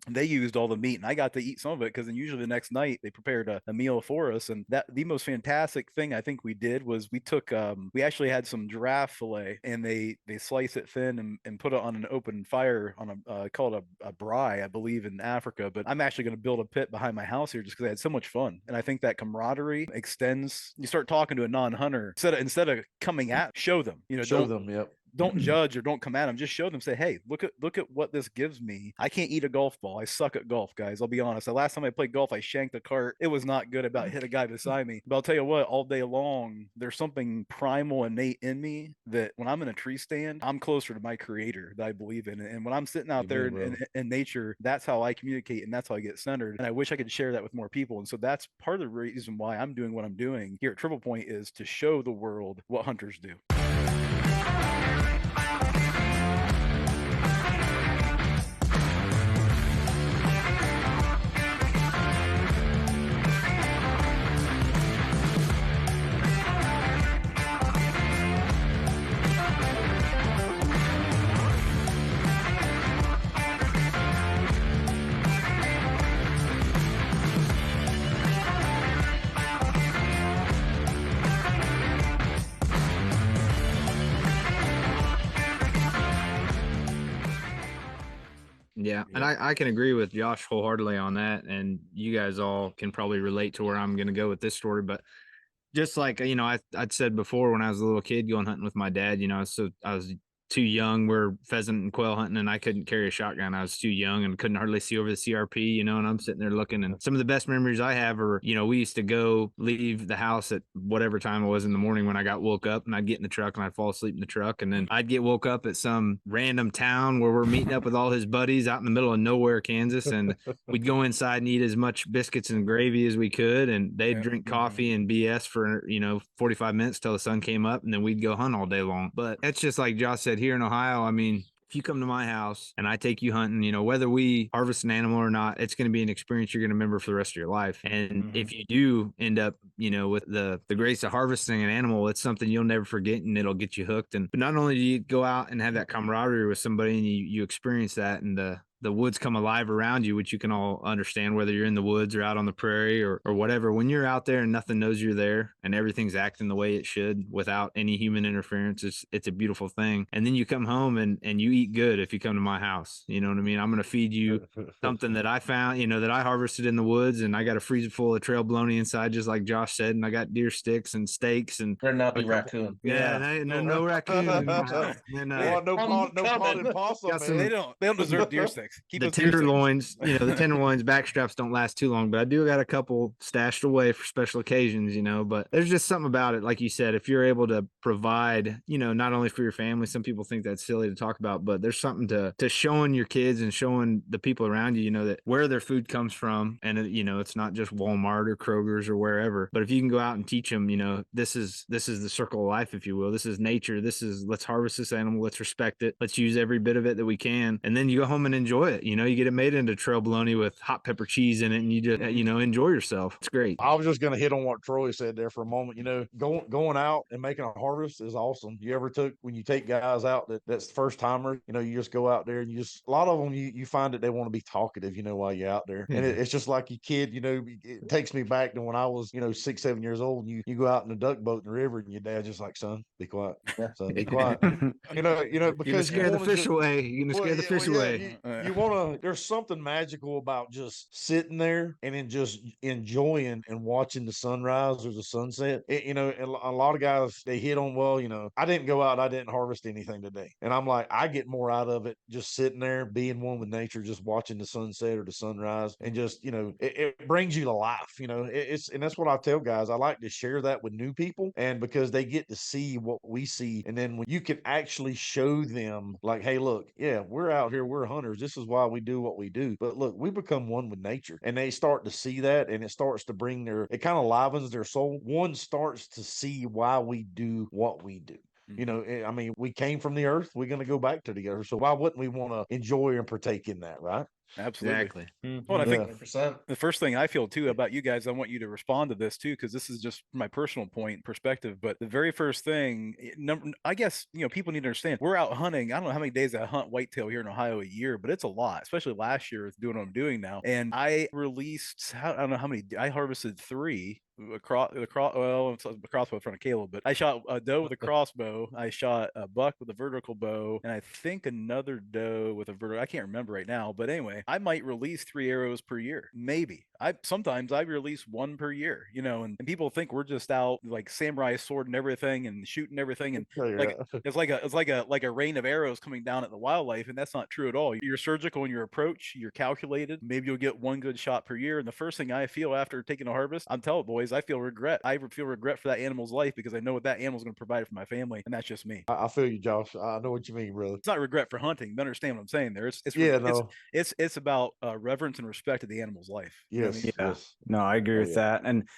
They used all the meat, and I got to eat some of it because then usually the next night they prepared a meal for us. And that the most fantastic thing I think we did was we took we actually had some giraffe fillet, and they slice it thin and put it on an open fire on called a braai, I believe, in Africa. But I'm actually going to build a pit behind my house here just because I had so much fun. And I think that camaraderie extends. You start talking to a non-hunter instead of coming at, show them, show them. Yep. Don't judge or don't come at them. Just show them, say, hey, look at what this gives me. I can't eat a golf ball. I suck at golf, guys. I'll be honest. The last time I played golf, I shanked a cart. It was not good. About hit a guy beside me. But I'll tell you what, all day long, there's something primal, innate in me that when I'm in a tree stand, I'm closer to my creator that I believe in. And when I'm sitting out there in nature, that's how I communicate and that's how I get centered. And I wish I could share that with more people. And so that's part of the reason why I'm doing what I'm doing here at Triple Point, is to show the world what hunters do. Yeah, and I can agree with Josh wholeheartedly on that, and you guys all can probably relate to where I'm going to go with this story. But just like I'd said before, when I was a little kid going hunting with my dad, I was too young. We're pheasant and quail hunting, and I couldn't carry a shotgun. I was too young and couldn't hardly see over the CRP, and I'm sitting there looking. And some of the best memories I have are, we used to leave the house at whatever time it was in the morning when I got woke up, and I'd get in the truck and I'd fall asleep in the truck. And then I'd get woke up at some random town where we're meeting up with all his buddies out in the middle of nowhere, Kansas. And we'd go inside and eat as much biscuits and gravy as we could. And they'd drink coffee and BS for, 45 minutes till the sun came up, and then we'd go hunt all day long. But it's just like Josh said, here in Ohio, I mean, if you come to my house and I take you hunting, whether we harvest an animal or not, it's going to be an experience you're going to remember for the rest of your life. And if you do end up, with the grace of harvesting an animal, it's something you'll never forget, and it'll get you hooked. But not only do you go out and have that camaraderie with somebody, and you experience that, and the woods come alive around you, which you can all understand, whether you're in the woods or out on the prairie or whatever. When you're out there and nothing knows you're there and everything's acting the way it should without any human interference, it's a beautiful thing. And then you come home and you eat good if you come to my house. You know what I mean? I'm going to feed you something that I found, that I harvested in the woods, and I got a freezer full of trail bologna inside, just like Josh said, and I got deer sticks and steaks and Better not be raccoon. no raccoon. No potted possum. They don't deserve deer sticks. Keep the tenderloins, the tenderloins backstraps don't last too long, but I do got a couple stashed away for special occasions, but there's just something about it. Like you said, if you're able to provide, not only for your family, some people think that's silly to talk about, but there's something to showing your kids and showing the people around you, that where their food comes from. And it's not just Walmart or Kroger's or wherever, but if you can go out and teach them, this is the circle of life, if you will. This is nature. Let's harvest this animal. Let's respect it. Let's use every bit of it that we can. And then you go home and enjoy it. You get it made into trail bologna with hot pepper cheese in it, and you just, enjoy yourself. It's great. I was just going to hit on what Troy said there for a moment. Going out and making a harvest is awesome. When you take guys out that's first timers, you just go out there and a lot of them, you find that they want to be talkative, while you're out there. And it's just like your kid, it takes me back to when I was, 6, 7 years old, and you go out in a duck boat in the river, and your dad's just like, son, be quiet. Son, be quiet. Because scare the fish away. You're going to scare the fish away. You want to, there's something magical about just sitting there and then just enjoying and watching the sunrise or the sunset. And a lot of guys, they hit on, I didn't go out, I didn't harvest anything today. And I'm like, I get more out of it just sitting there, being one with nature, just watching the sunset or the sunrise, and just, it brings you to life. And that's what I tell guys. I like to share that with new people, and because they get to see what we see. And then when you can actually show them, like, hey, look, yeah, we're out here, we're hunters. This is why we do what we do. But look, we become one with nature, and they start to see that, and it starts to bring it kind of livens their soul. One starts to see why we do what we do. We came from the earth. We're going to go back to the earth. So why wouldn't we want to enjoy and partake in that, right? Absolutely. Exactly. Well, I think 100%. the first thing I feel too about you guys, I want you to respond to this too, because this is just my personal perspective. But the very first thing, I guess, people need to understand, we're out hunting. I don't know how many days I hunt whitetail here in Ohio a year, but it's a lot, especially last year with doing what I'm doing now. And I released, I don't know how many, I harvested 3. A crossbow in front of Caleb, but I shot a doe with a crossbow. I shot a buck with a vertical bow, and I think another doe with a vertical. I can't remember right now, but anyway, I might release 3 arrows per year, maybe. Sometimes I release 1 per year, and people think we're just out like samurai sword and everything and shooting everything, and it's like a rain of arrows coming down at the wildlife, and that's not true at all. You're surgical in your approach, you're calculated. Maybe you'll get 1 good shot per year, and the first thing I feel after taking a harvest, I'm telling boys, I feel regret. I feel regret for that animal's life, because I know what that animal's going to provide for my family, and that's just me. I feel you, Josh. I know what you mean, brother. It's not regret for hunting, but understand what I'm saying there. It's about reverence and respect of the animal's life. Yes. Yes. No, I agree with that. And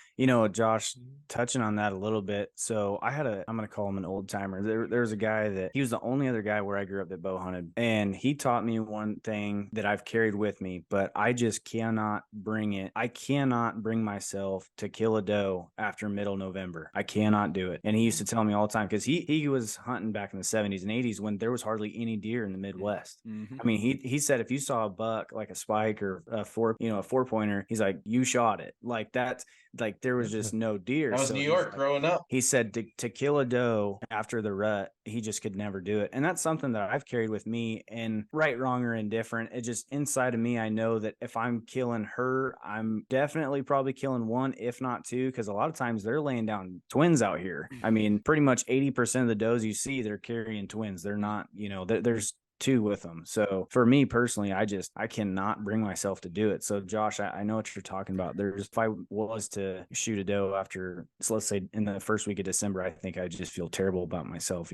Josh, touching on that a little bit. So I'm going to call him an old timer. There was a guy that he was the only other guy where I grew up that bow hunted. And he taught me one thing that I've carried with me, but I just cannot bring it. I cannot bring myself to kill a doe after middle November. I cannot do it. And he used to tell me all the time, because he was hunting back in the 70s and 80s when there was hardly any deer in the Midwest. Mm-hmm. I mean, he said if you saw a buck, like a spike or a 4-pointer, he's like, you shot it. Like that's like there was just no deer. That was New York growing up. He said to kill a doe after the rut, he just could never do it. And that's something that I've carried with me, and right, wrong, or indifferent, it just inside of me, I know that if I'm killing her, I'm definitely probably killing 1, if not 2, because a lot of times they're laying down twins out here. I mean, pretty much 80% of the does you see, they're carrying twins. They're not, there's 2 with them. So for me personally, I cannot bring myself to do it. So Josh, I know what you're talking about. If I was to shoot a doe after, so let's say in the first week of December, I think I just feel terrible about myself,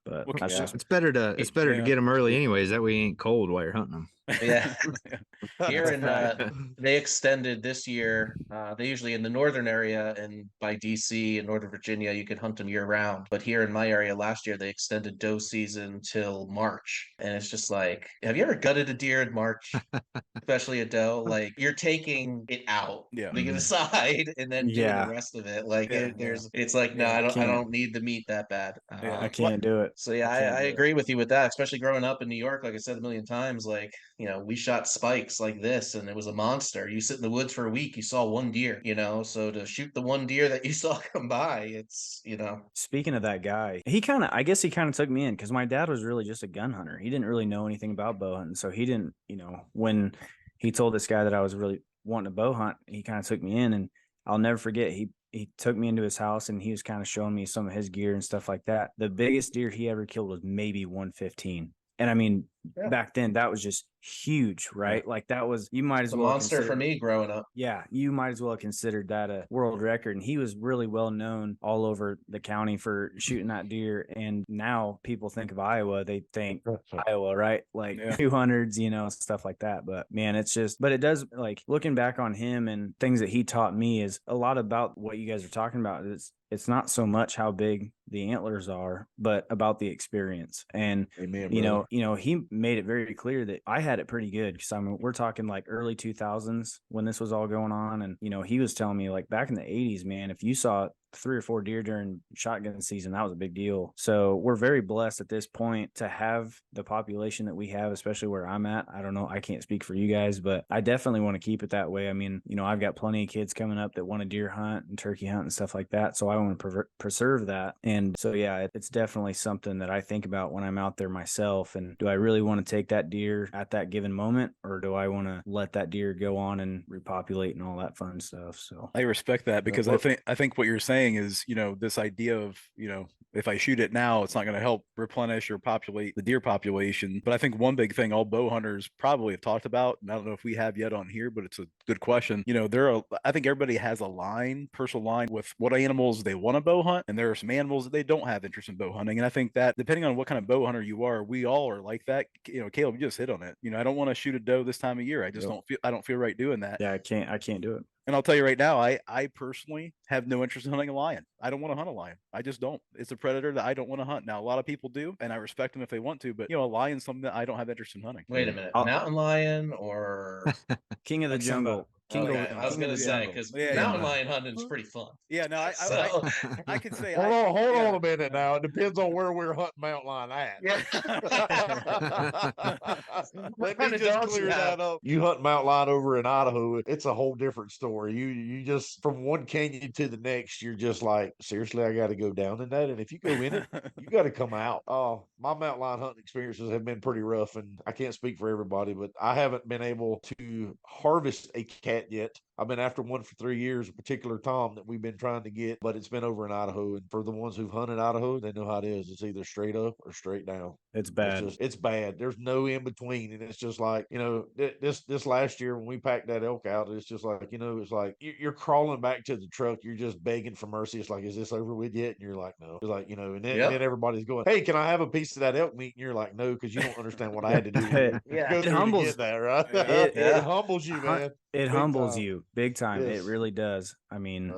but that's just, it's better to get them early anyways. That way you ain't cold while you're hunting them. Yeah. Here in they extended this year. They usually in the northern area and by DC and Northern Virginia, you can hunt them year round. But here in my area last year, they extended doe season till March. And it's just like, have you ever gutted a deer in March? Especially a doe, like you're taking it out, Yeah. leaving it aside, and then doing the Yeah. rest of it. Like Yeah. it's like no, Yeah, I can't. don't need the meat that bad. Yeah. I can't do it. So yeah, can't I do it. agree with you with that. Especially growing up in New York, like I said a million times, like we shot spikes like this, and it was a monster. You sit in the woods for a week, you saw one deer, So to shoot the one deer that you saw come by, it's. Speaking of that guy, I guess he kind of took me in because my dad was really just a gun hunter. He didn't really know anything about bow hunting. So he didn't, when he told this guy that I was really wanting to bow hunt, he kind of took me in, and I'll never forget. He took me into his house and he was kind of showing me some of his gear and stuff like that. The biggest deer he ever killed was maybe 115. And I mean, back then that was just huge, right? Like that was, you might as a well monster for me growing up. Yeah, you might as well have considered that a world record. And he was really well known all over the county for shooting that deer. And now people think of Iowa, they think Iowa, right? Like 200s, stuff like that. But man, but it does, like, looking back on him and things that he taught me is a lot about what you guys are talking about. It's not so much how big the antlers are, but about the experience. And Amen, he made it very clear that I had it pretty good because we're talking like early 2000s when this was all going on. And he was telling me, like, back in the 80s, man, if you saw 3 or 4 deer during shotgun season, that was a big deal. So we're very blessed at this point to have the population that we have, especially where I'm at. I don't know, I can't speak for you guys, but I definitely want to keep it that way. I mean, I've got plenty of kids coming up that want to deer hunt and turkey hunt and stuff like that, so I want to preserve that. And so yeah, it's definitely something that I think about when I'm out there myself. And do I really want to take that deer at that given moment, or do I want to let that deer go on and repopulate and all that fun stuff? So I respect that, because I think what you're saying is, this idea of, if I shoot it now, it's not going to help replenish or populate the deer population. But I think one big thing all bow hunters probably have talked about, and I don't know if we have yet on here, but it's a good question. I think everybody has a personal line with what animals they want to bow hunt, and there are some animals that they don't have interest in bow hunting. And I think that depending on what kind of bow hunter you are, we all are like that. Caleb, you just hit on it. I don't want to shoot a doe this time of year. I just don't feel right doing that. Yeah, I can't do it. And I'll tell you right now, I personally have no interest in hunting a lion. I don't want to hunt a lion. I just don't. It's a predator that I don't want to hunt. Now, a lot of people do, and I respect them if they want to, but a lion's something that I don't have interest in hunting. Wait a minute, mountain lion or King of the jungle? I was gonna say, because mountain lion hunting is pretty fun. Yeah, no, I could say. Hold on a minute now. It depends on where we're hunting mountain lion at. Yeah. Let me just clear that up. You hunt mountain lion over in Idaho, it's a whole different story. You just, from one canyon to the next, you're just like, seriously, I got to go down in that. And if you go in it, you got to come out. Oh, my mountain lion hunting experiences have been pretty rough, and I can't speak for everybody, but I haven't been able to harvest a cat yet. I've been after one for 3 years, a particular tom that we've been trying to get, but it's been over in Idaho. And for the ones who've hunted Idaho, they know how it is. It's either straight up or straight down. It's bad. It's bad. There's no in between. And it's just like, this last year when we packed that elk out, it's just like, it's like you're crawling back to the truck. You're just begging for mercy. It's like, is this over with yet? And you're like, no. It's like, and then everybody's going, hey, can I have a piece of that elk meat? And you're like, no, because you don't understand what I had to do. It humbles that, right? It humbles you, man. It humbles you big time. Yes. It really does. I mean,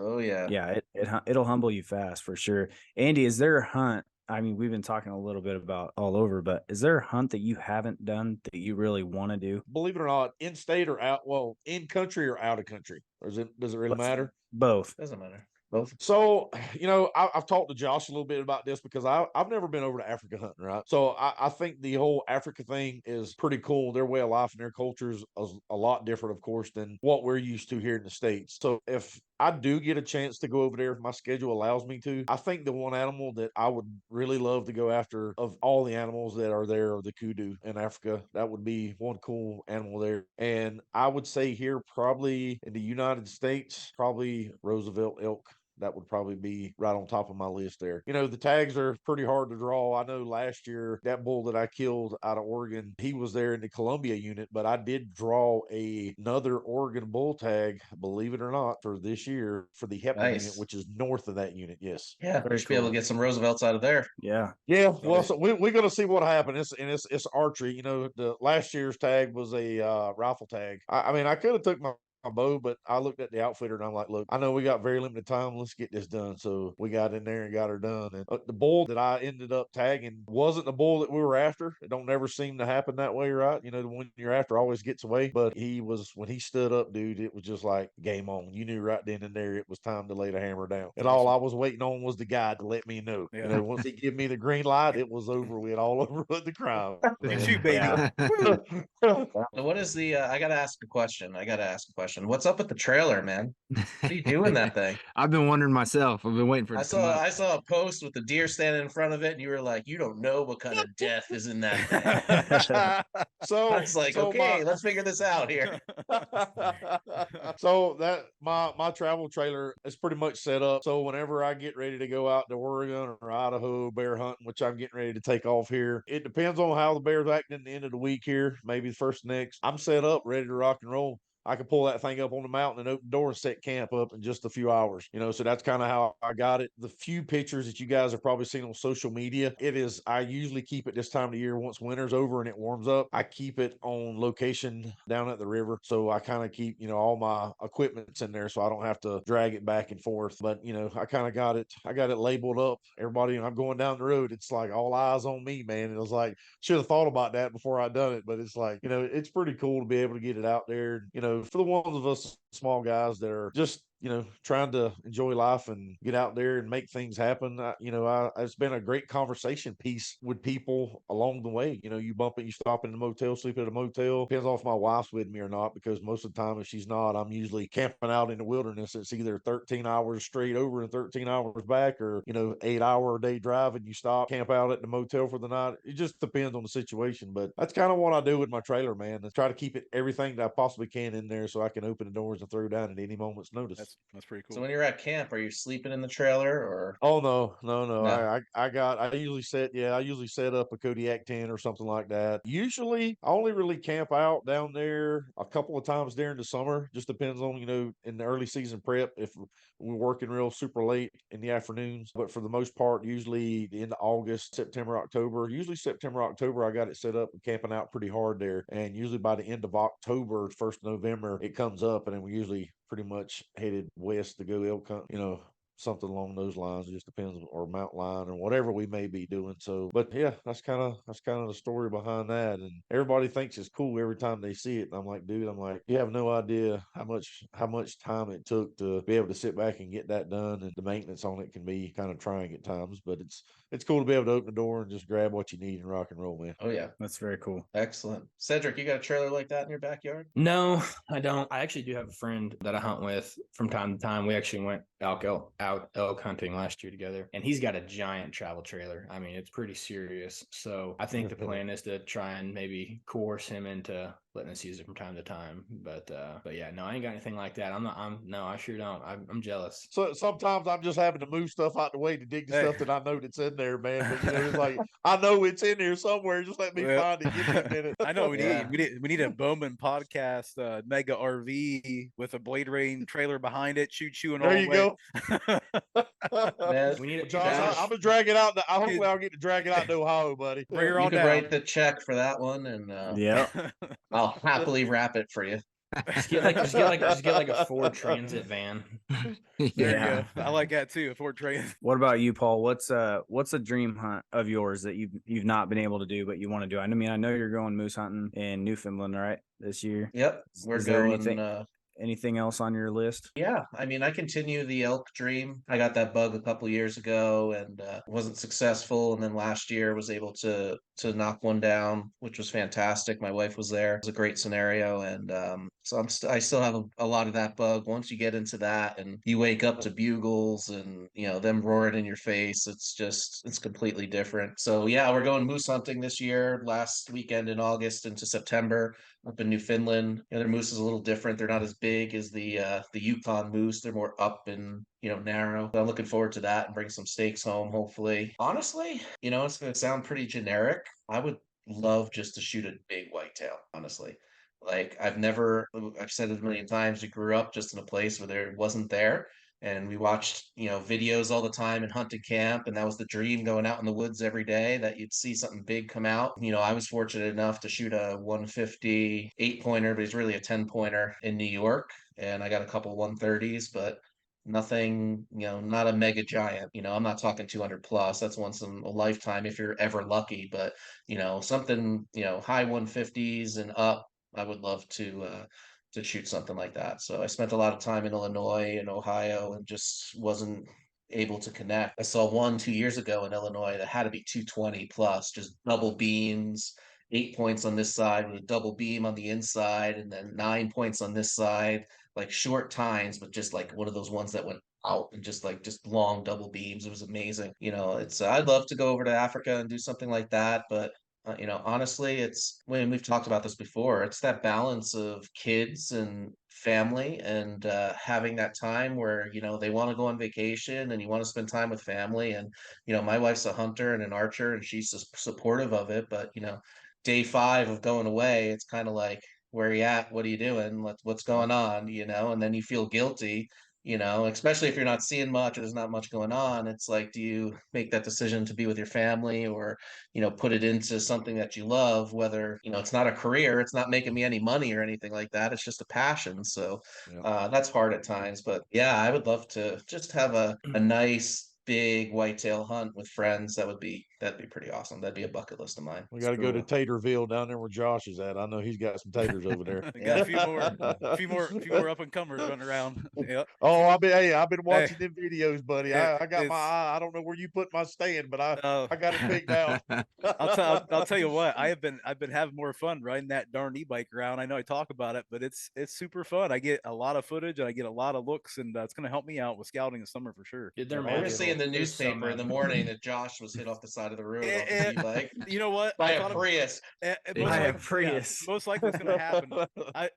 it'll humble you fast for sure. Andy, is there a hunt? I mean, we've been talking a little bit about all over, but is there a hunt that you haven't done that you really want to do? Believe it or not, in state or out, well, in country or out of country, or does it really matter? Both. Doesn't matter. So, I've talked to Josh a little bit about this because I've never been over to Africa hunting, right? So I think the whole Africa thing is pretty cool. Their way of life and their culture is a lot different, of course, than what we're used to here in the States. So if I do get a chance to go over there, if my schedule allows me to, I think the one animal that I would really love to go after of all the animals that are there are the kudu in Africa. That would be one cool animal there. And I would say here, probably in the United States, probably Roosevelt elk. that would probably be right on top of my list there. The tags are pretty hard to draw. I know last year that bull that I killed out of Oregon, he was there in the Columbia unit, but I did draw another Oregon bull tag, believe it or not, for this year for the Hepburn unit, Nice. which is north of that unit. Yes. Yeah, we Very should be able to cool. get some Roosevelts out of there. Yeah. Yeah, well, so we're gonna see what happens. It's archery. The last year's tag was a rifle tag. I mean, I could have took my bow, but I looked at the outfitter and I'm like, look, I know we got very limited time. Let's get this done. So we got in there and got her done. And the bull that I ended up tagging wasn't the bull that we were after. It don't never seem to happen that way, right? The one you're after always gets away. But when he stood up, dude, it was just like game on. You knew right then and there it was time to lay the hammer down. And all I was waiting on was the guy to let me know. Yeah. Once he give me the green light, it was over with, all over with the crime. Shoot, baby. So what is the? I gotta ask a question. What's up with the trailer, man? What are you doing that thing? I've been wondering myself. I've been waiting for it I to come up. saw a post with the deer standing in front of it, and you were like, "You don't know what kind of death is in that thing." So I was like, "Okay, let's figure this out here." So that my travel trailer is pretty much set up. So whenever I get ready to go out to Oregon or Idaho bear hunting, which I'm getting ready to take off here, it depends on how the bear's acting at the end of the week here, maybe the first next. I'm set up, ready to rock and roll. I could pull that thing up on the mountain and open the door and set camp up in just a few hours. So that's kind of how I got it. The few pictures that you guys have probably seen on social media, I usually keep it this time of the year once winter's over and it warms up. I keep it on location down at the river. So I kind of keep, all my equipment's in there so I don't have to drag it back and forth. But, I kind of got it labeled up. Everybody, I'm going down the road. It's like all eyes on me, man. And it was like, should have thought about that before I done it. But it's like, it's pretty cool to be able to get it out there. For the ones of us small guys that are just trying to enjoy life and get out there and make things happen. It's been a great conversation piece with people along the way. You bump it, you stop in the motel, sleep at a motel. Depends on if my wife's with me or not, because most of the time if she's not, I'm usually camping out in the wilderness. It's either 13 hours straight over and 13 hours back, or 8-hour a day drive and you stop, camp out at the motel for the night. It just depends on the situation. But that's kind of what I do with my trailer, man. I try to keep it everything that I possibly can in there so I can open the doors and throw down at any moment's notice. That's pretty cool. So when you're at camp, are you sleeping in the trailer or? Oh no. No. I usually set up a Kodiak tent or something like that. Usually I only really camp out down there a couple of times during the summer. Just depends on, in the early season prep, if we're working real super late in the afternoons. But for the most part, usually the end of August, September, October. Usually September, October, I got it set up and camping out pretty hard there. And usually by the end of October, 1st November, it comes up, and then we usually pretty much headed west to go elk hunt, something along those lines. It just depends, or mountain lion or whatever we may be doing. So, but yeah, that's kind of the story behind that. And everybody thinks it's cool every time they see it. And I'm like, dude, you have no idea how much time it took to be able to sit back and get that done. And the maintenance on it can be kind of trying at times, but it's cool to be able to open the door and just grab what you need and rock and roll, man. Oh yeah, That's very cool. excellent. Cedric, you got a trailer like that in your backyard? No, I don't. I actually do have a friend that I hunt with from time to time. We actually went out elk hunting last year together, and he's got a giant travel trailer. I mean, it's pretty serious. So I think the plan is to try and maybe coerce him into letting us use it from time to time. But yeah, no, I ain't got anything like that. No, I sure don't. I'm jealous. So sometimes I'm just having to move stuff out the way to dig the stuff that I know that's in there, man. But it's like, I know it's in here somewhere. Just let me find it. Give me a minute. I know we need a Bowman podcast, mega RV with a Blade Rain trailer behind it, choo-choo and all. There you go. Man, We need a Josh, I'm gonna drag it out. Hopefully, I'll get to drag it out to Ohio, buddy. Bring her you on could down. write the check for that one, and Yeah. I'll happily wrap it for you. Just get like a Ford Transit van. There Yeah. you go. I like that too. A Ford Train. What about you, Paul? What's a dream hunt of yours that you've not been able to do but you want to do? I mean, I know you're going moose hunting in Newfoundland, right, this year. Yep, we're Is there going. anything else on your list? Yeah, I mean, I continue the elk dream. I got that bug a couple years ago and wasn't successful, and then last year was able to knock one down, which was fantastic. My wife was there. It was a great scenario, and so I still have a lot of that bug. Once you get into that, and you wake up to bugles and them roaring in your face, it's completely different. So yeah, we're going moose hunting this year. Last weekend in August into September. up in Newfoundland. Their moose is a little different. They're not as big as the Yukon moose. They're more up and narrow. So I'm looking forward to that and bring some steaks home, hopefully. Honestly, it's going to sound pretty generic. I would love just to shoot a big whitetail, honestly. Like I've said it a million times, we grew up just in a place where there wasn't there. And we watched, videos all the time in hunting camp. And that was the dream, going out in the woods every day, that you'd see something big come out. I was fortunate enough to shoot a 150 8-pointer, but he's really a 10-pointer in New York. And I got a couple 130s, but nothing, not a mega giant. I'm not talking 200 plus. That's once in a lifetime if you're ever lucky. But, something, high 150s and up, I would love to shoot something like that. So I spent a lot of time in Illinois and Ohio and just wasn't able to connect. I saw one 2 years ago in Illinois that had to be 220 plus, just double beams, 8 points on this side with a double beam on the inside, and then 9 points on this side, like short tines, but just like one of those ones that went out and just long double beams. It was amazing. It's I'd love to go over to Africa and do something like that, but honestly, it's when we've talked about this before, it's that balance of kids and family and having that time where, they want to go on vacation and you want to spend time with family. And, my wife's a hunter and an archer and she's supportive of it. But, day 5 of going away, it's kind of like, where are you at? What are you doing? What's going on? And then you feel guilty, especially if you're not seeing much or there's not much going on. It's like, do you make that decision to be with your family or, put it into something that you love, whether, it's not a career, it's not making me any money or anything like that. It's just a passion. So that's hard at times. But yeah, I would love to just have a nice big whitetail hunt with friends. That'd be pretty awesome. That'd be a bucket list of mine. We got to go to Taterville down there where Josh is at. I know he's got some taters over there. Got a few more up and comers running around. Yep. Oh, I've been watching them videos, buddy. I got my eye. I don't know where you put my stand, but I got it picked out. I'll tell you what. I've been having more fun riding that darn e-bike around. I know I talk about it, but it's super fun. I get a lot of footage and I get a lot of looks, and it's going to help me out with scouting this summer for sure. Dude, they're I remember seeing the newspaper in the morning that Josh was hit off the side of the road off the e-bike. You know what? By a Prius. Most likely it's going to happen.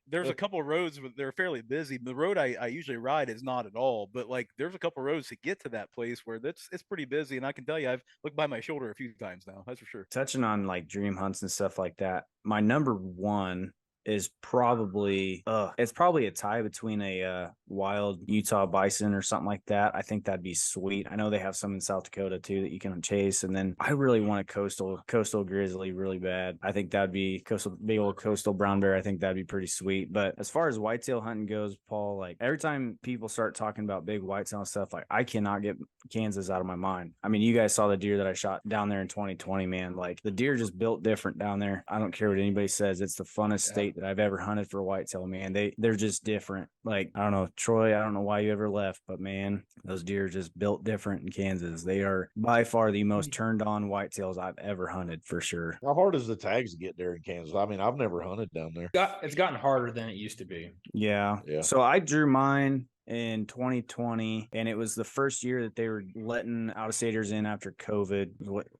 There's a couple of roads, but they're fairly busy. The road I usually ride is not at all, but like there's a couple of roads to get to that place where it's pretty busy. And I can tell you, I've looked by my shoulder a few times now. That's for sure. Touching on like dream hunts and stuff like that, my number one is probably it's probably a tie between a wild Utah bison or something like that. I think that'd be sweet. I know they have some in South Dakota too that you can chase. And then I really want a coastal grizzly really bad. I think that'd be big old coastal brown bear. I think that'd be pretty sweet. But as far as whitetail hunting goes, Paul, like every time people start talking about big whitetail and stuff, like I cannot get Kansas out of my mind. I mean, you guys saw the deer that I shot down there in 2020, man. Like the deer just built different down there. I don't care what anybody says. It's the funnest state that I've ever hunted for whitetail, man. They're just different. Like, I don't know, Troy, I don't know why you ever left, but man, those deer just built different in Kansas. They are by far the most turned on whitetails I've ever hunted for sure. How hard is the tags to get there in Kansas? I mean, I've never hunted down there. It's gotten harder than it used to be. Yeah. So I drew mine in 2020, and it was the first year that they were letting out-of-staters in after COVID,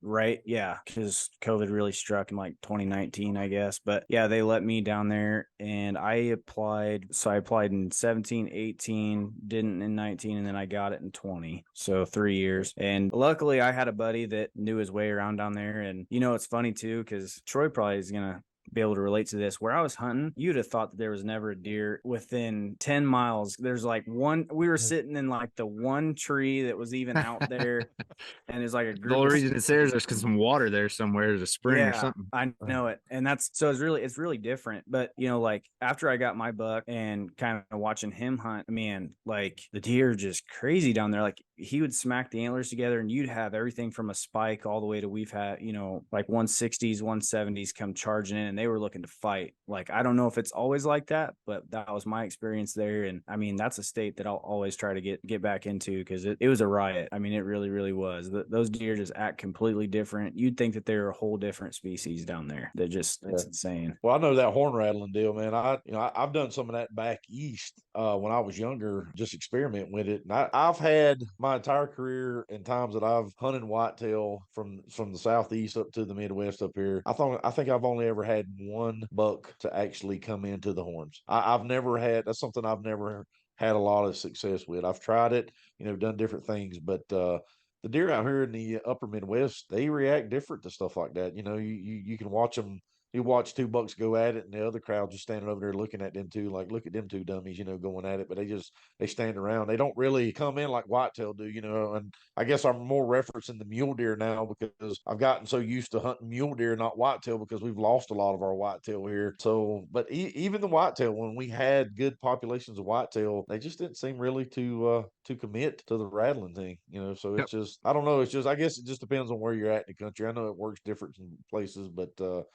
right? Yeah, because COVID really struck in like 2019, I guess. But yeah, they let me down there, and I applied. So I applied in 17, 18, didn't in 19, and then I got it in 20. So 3 years. And luckily, I had a buddy that knew his way around down there. And it's funny too, because Troy probably is gonna be able to relate to this. Where I was hunting, you'd have thought that there was never a deer within 10 miles. There's like one, we were sitting in like the one tree that was even out there, and there's like a group. The only reason it's there's because some water there somewhere. There's a spring or something. I know it. And that's, so it's really different. But like after I got my buck and kind of watching him hunt, man, like the deer just crazy down there. Like he would smack the antlers together and you'd have everything from a spike all the way to, we've had, like 160s, 170s come charging in, and they were looking to fight. Like, I don't know if it's always like that, but that was my experience there. And I mean, that's a state that I'll always try to get back into, because it was a riot. I mean, it really, really was. Those deer just act completely different. You'd think that they're a whole different species down there. They're just, it's insane. Well, I know that horn rattling deal, man. I've done some of that back east when I was younger, just experiment with it. And I've had my entire career and times that I've hunted whitetail from the southeast up to the Midwest up here, I think I've only ever had one buck to actually come into the horns. I've never had. That's something I've never had a lot of success with. I've tried it, done different things, but the deer out here in the upper Midwest, they react different to stuff like that. You can watch them. You watch two bucks go at it, and the other crowd just standing over there looking at them two, like, look at them two dummies, going at it. But they stand around. They don't really come in like whitetail do, And I guess I'm more referencing the mule deer now because I've gotten so used to hunting mule deer, not whitetail, because we've lost a lot of our whitetail here. So, but even the whitetail, when we had good populations of whitetail, they just didn't seem really to commit to the rattling thing, So it's just, I don't know. It's just, I guess it just depends on where you're at in the country. I know it works different in places, but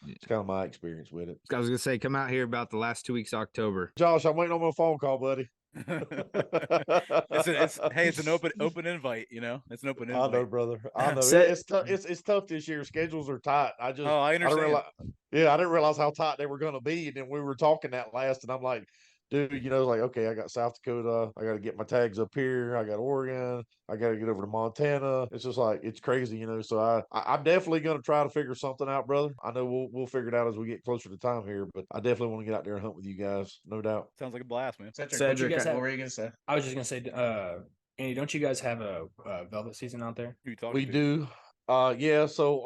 it's kind of my experience with it. I was gonna say, come out here about the last 2 weeks, October. Josh, I'm waiting on my phone call, buddy. It's an open invite, It's an open invite. I know, brother. I know. It's tough this year. Schedules are tight. I understand. I didn't realize how tight they were going to be. And then we were talking that last, and I'm like, dude, like, okay, I got South Dakota. I got to get my tags up here. I got Oregon. I got to get over to Montana. It's just like, it's crazy, So I'm definitely going to try to figure something out, brother. I know we'll figure it out as we get closer to time here, but I definitely want to get out there and hunt with you guys. No doubt. Sounds like a blast, man. Cedric, what were you going to say? I was just going to say, Andy, don't you guys have a velvet season out there? We do. Yeah, so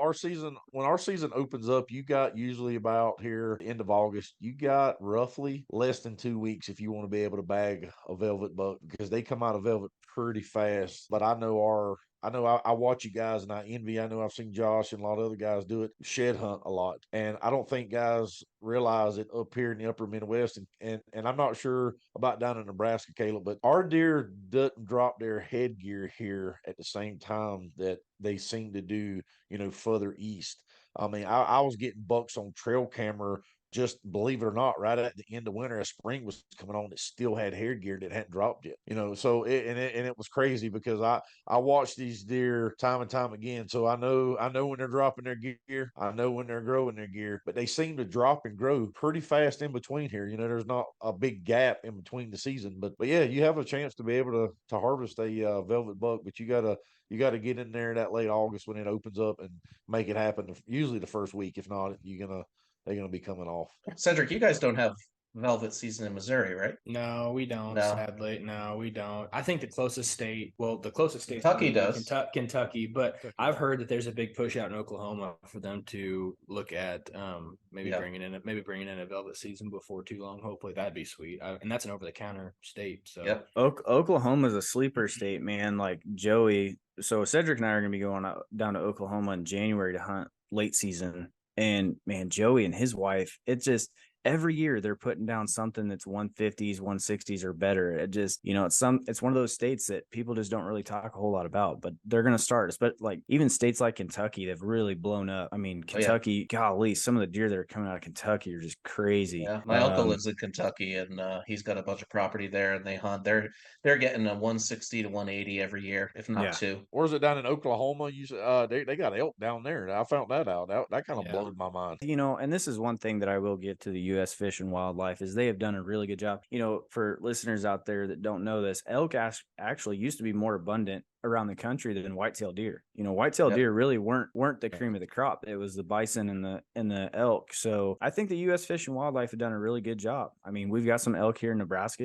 when our season opens up, you got usually about here end of August, you got roughly less than 2 weeks if you want to be able to bag a velvet buck, because they come out of velvet pretty fast. But I watch you guys and I envy. I know I've seen Josh and a lot of other guys do it, shed hunt a lot. And I don't think guys realize it up here in the upper Midwest. And I'm not sure about down in Nebraska, Caleb, but our deer doesn't drop their headgear here at the same time that they seem to do, further east. I mean, I was getting bucks on trail camera, just believe it or not, right at the end of winter as spring was coming on, it still had hair gear that hadn't dropped yet. So it was crazy because I watched these deer time and time again. So I know when they're dropping their gear, I know when they're growing their gear, but they seem to drop and grow pretty fast in between here. There's not a big gap in between the season, but yeah, you have a chance to be able to harvest a velvet buck, but you gotta get in there that late August when it opens up and make it happen. Usually the first week, if not, they're going to be coming off. Cedric, you guys don't have velvet season in Missouri, right? No, we don't. No. Sadly, no, we don't. I think the closest state Kentucky does. Kentucky, but I've heard that there's a big push out in Oklahoma for them to look at bringing in a velvet season before too long. Hopefully that'd be sweet. And that's an over the counter state. So yep. Oklahoma's a sleeper state, man. Like Joey. So Cedric and I are going to be going down to Oklahoma in January to hunt late season. And man, Joey and his wife, it's just every year they're putting down something that's 150s, 160s or better. It just, it's one of those states that people just don't really talk a whole lot about, but they're going to start. But like even states like Kentucky, they've really blown up. I mean, Kentucky, golly, some of the deer that are coming out of Kentucky are just crazy. Yeah, my uncle lives in Kentucky and he's got a bunch of property there and they hunt. They're getting a 160 to 180 every year, if not two. Where's it down in Oklahoma? You said they got elk down there. I found that out. That kind of blew my mind. And this is one thing that I will get to the U.S. Fish and Wildlife is they have done a really good job. For listeners out there that don't know this, elk actually used to be more abundant around the country than whitetail deer. Whitetail deer really weren't the cream of the crop. It was the bison and the elk. So I think the U.S. Fish and Wildlife have done a really good job. I mean, we've got some elk here in Nebraska.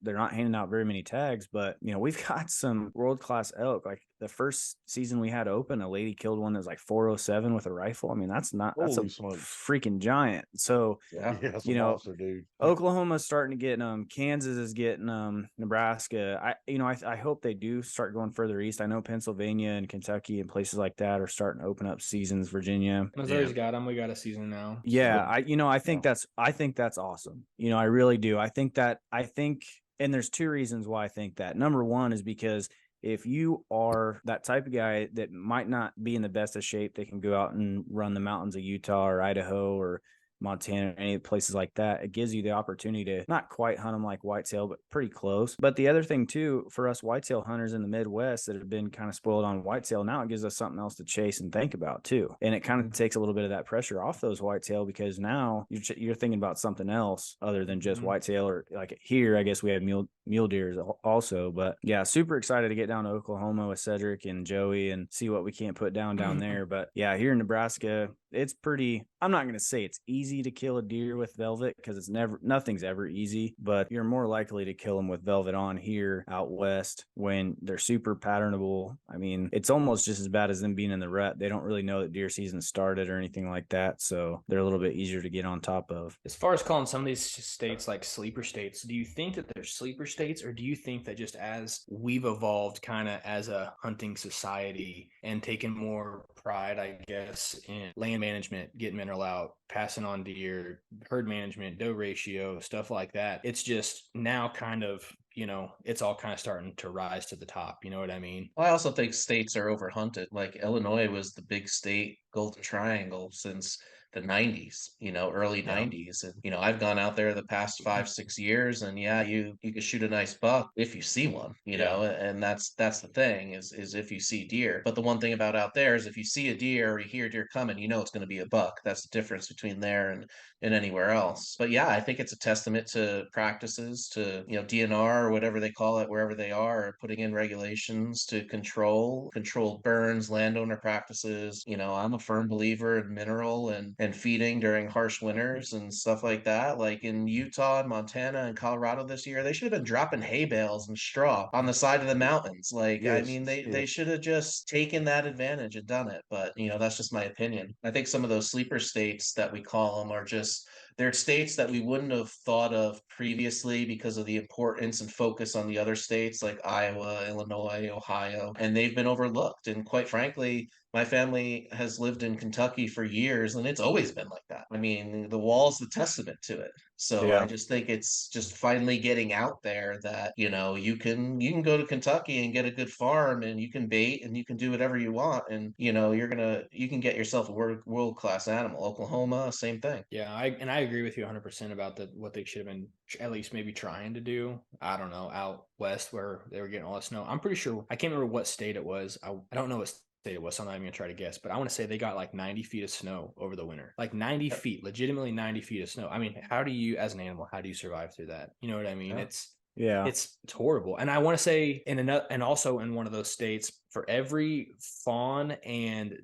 They're not handing out very many tags, but we've got some world-class elk. Like the first season we had open, a lady killed one that was like 407 with a rifle. I mean, that's a freaking giant. So that's a monster, dude. Oklahoma's starting to get Kansas is getting Nebraska. I hope they do start going further east. I know Pennsylvania and Kentucky and places like that are starting to open up seasons. Virginia, Missouri's got them. We got a season now. Yeah, I think that's awesome. I really do. I think, and there's two reasons why I think that. Number one is because if you are that type of guy that might not be in the best of shape, they can go out and run the mountains of Utah or Idaho or Montana, any places like that, it gives you the opportunity to not quite hunt them like whitetail, but pretty close. But the other thing too, for us whitetail hunters in the Midwest that have been kind of spoiled on whitetail, now it gives us something else to chase and think about too. And it kind of takes a little bit of that pressure off those whitetail, because now you're thinking about something else other than just whitetail. Or like here, I guess we have mule deer also. But yeah, super excited to get down to Oklahoma with Cedric and Joey and see what we can't put down there. But yeah, here in Nebraska, it's pretty, I'm not going to say it's easy to kill a deer with velvet, because nothing's ever easy, but you're more likely to kill them with velvet on here out west when they're super patternable. I mean, it's almost just as bad as them being in the rut. They don't really know that deer season started or anything like that, so they're a little bit easier to get on top of. As far as calling some of these states like sleeper states, do you think that they're sleeper states, or do you think that just as we've evolved kind of as a hunting society and taken more pride, I guess, in land management, getting mineral out, passing on deer, herd management, doe ratio, stuff like that, it's just now kind of, it's all kind of starting to rise to the top. You know what I mean? Well, I also think states are overhunted. Like Illinois was the big state Golden Triangle since the 90s, early 90s. And, I've gone out there the past 5-6 years, and yeah, you could shoot a nice buck if you see one, and that's the thing is if you see deer. But the one thing about out there is if you see a deer or you hear a deer coming, it's going to be a buck. That's the difference between there and anywhere else. But yeah, I think it's a testament to practices, to, DNR or whatever they call it, wherever they are, putting in regulations to control burns, landowner practices. I'm a firm believer in mineral and feeding during harsh winters and stuff like that. Like in Utah and Montana and Colorado this year, they should have been dropping hay bales and straw on the side of the mountains. Like, I mean, they should have just taken that advantage and done it. But, that's just my opinion. I think some of those sleeper states that we call them are just, they're states that we wouldn't have thought of previously because of the importance and focus on the other states like Iowa, Illinois, Ohio, and they've been overlooked. And quite frankly, my family has lived in Kentucky for years, and it's always been like that. I mean, the wall's the testament to it. So I just think it's just finally getting out there that, you can go to Kentucky and get a good farm, and you can bait and you can do whatever you want, and you can get yourself a world-class animal. Oklahoma, same thing. Yeah, I agree with you 100% about what they should have been at least maybe trying to do. I don't know, out west where they were getting all the snow. I'm pretty sure, I can't remember what state it was. I don't know what state it was, so I'm not even gonna try to guess, but I want to say they got like 90 feet of snow over the winter. Like 90 feet, legitimately 90 feet of snow. I mean, how do you, as an animal, how do you survive through that? You know what I mean? Yeah. It's horrible. And I want to say and also in one of those states, for every fawn and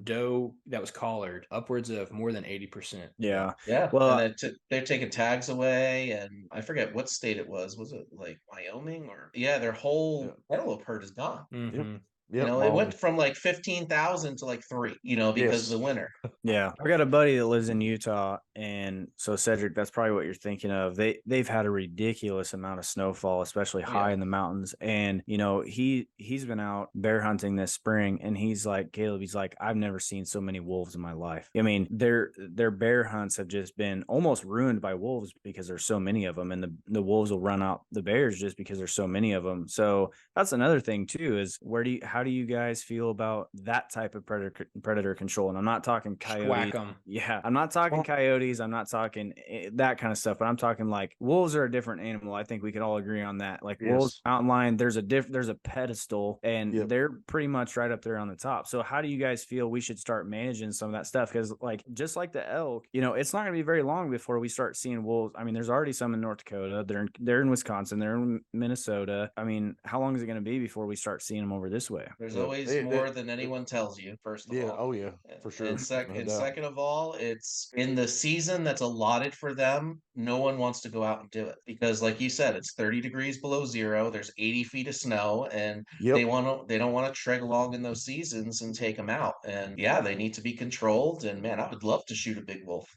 doe that was collared, upwards of more than 80%. Yeah. Well, and they're taking tags away, and I forget what state it was. Was it like Wyoming or their whole antelope herd is gone. Mm-hmm. Yep, it went from like 15,000 to like 3, because of the winter. Yeah. I got a buddy that lives in Utah, and so Cedric, that's probably what you're thinking of. They've had a ridiculous amount of snowfall, especially high in the mountains. And he's been out bear hunting this spring, and he's like, Caleb, I've never seen so many wolves in my life. I mean, their bear hunts have just been almost ruined by wolves because there's so many of them, and the wolves will run out the bears just because there's so many of them. So that's another thing too, is how do you guys feel about that type of predator control? And I'm not talking coyotes. Whack 'em. Yeah, I'm not talking coyotes. I'm not talking that kind of stuff. But I'm talking like wolves are a different animal. I think we can all agree on that. Like wolves, mountain lion, there's a pedestal, and they're pretty much right up there on the top. So how do you guys feel we should start managing some of that stuff? Because like just like the elk, it's not going to be very long before we start seeing wolves. I mean, there's already some in North Dakota. They're in Wisconsin. They're in Minnesota. I mean, how long is it going to be before we start seeing them over this way? There's always more than anyone tells you, first of all. Oh, yeah, for sure. And second of all, it's in the season that's allotted for them. No one wants to go out and do it because, like you said, it's 30 degrees below zero. There's 80 feet of snow, and they don't want to trek along in those seasons and take them out. And yeah, they need to be controlled. And man, I would love to shoot a big wolf.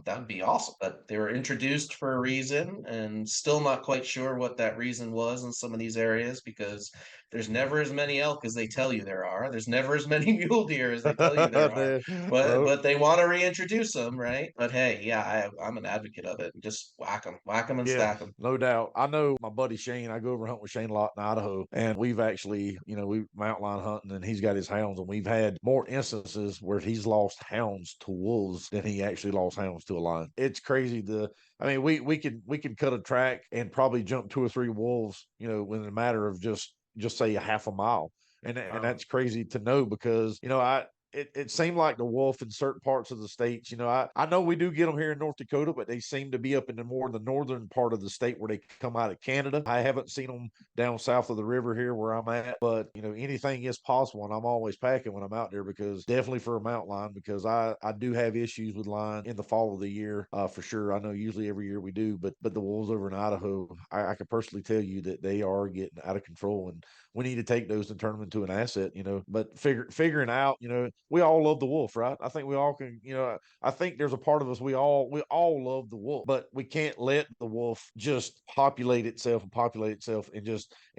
That would be awesome. But they were introduced for a reason, and still not quite sure what that reason was in some of these areas because There's never as many elk as they tell you there are. There's never as many mule deer as they tell you there are. But they want to reintroduce them, right? But hey, yeah, I'm an advocate of it. Just whack them, and Yeah, stack them. no doubt. I know my buddy Shane. I go over hunt with Shane a lot in Idaho, and we've actually, we mountain lion hunting, and he's got his hounds, and we've had more instances where he's lost hounds to wolves than he actually lost hounds to a lion. It's crazy. We can cut a track and probably jump 2 or 3 wolves, within a matter of just say a half a mile. And that's crazy to know because, it seemed like the wolf in certain parts of the states. I know we do get them here in North Dakota, but they seem to be up in the northern part of the state where they come out of Canada. I haven't seen them down south of the river here where I'm at, but anything is possible, and I'm always packing when I'm out there because definitely for a mountain lion, because I do have issues with lion in the fall of the year for sure. I know usually every year we do, but the wolves over in Idaho, I can personally tell you that they are getting out of control, and we need to take those and turn them into an asset. But figuring out, we all love the wolf, right? I think we all can, I think there's a part of us, we all love the wolf, but we can't let the wolf just populate itself and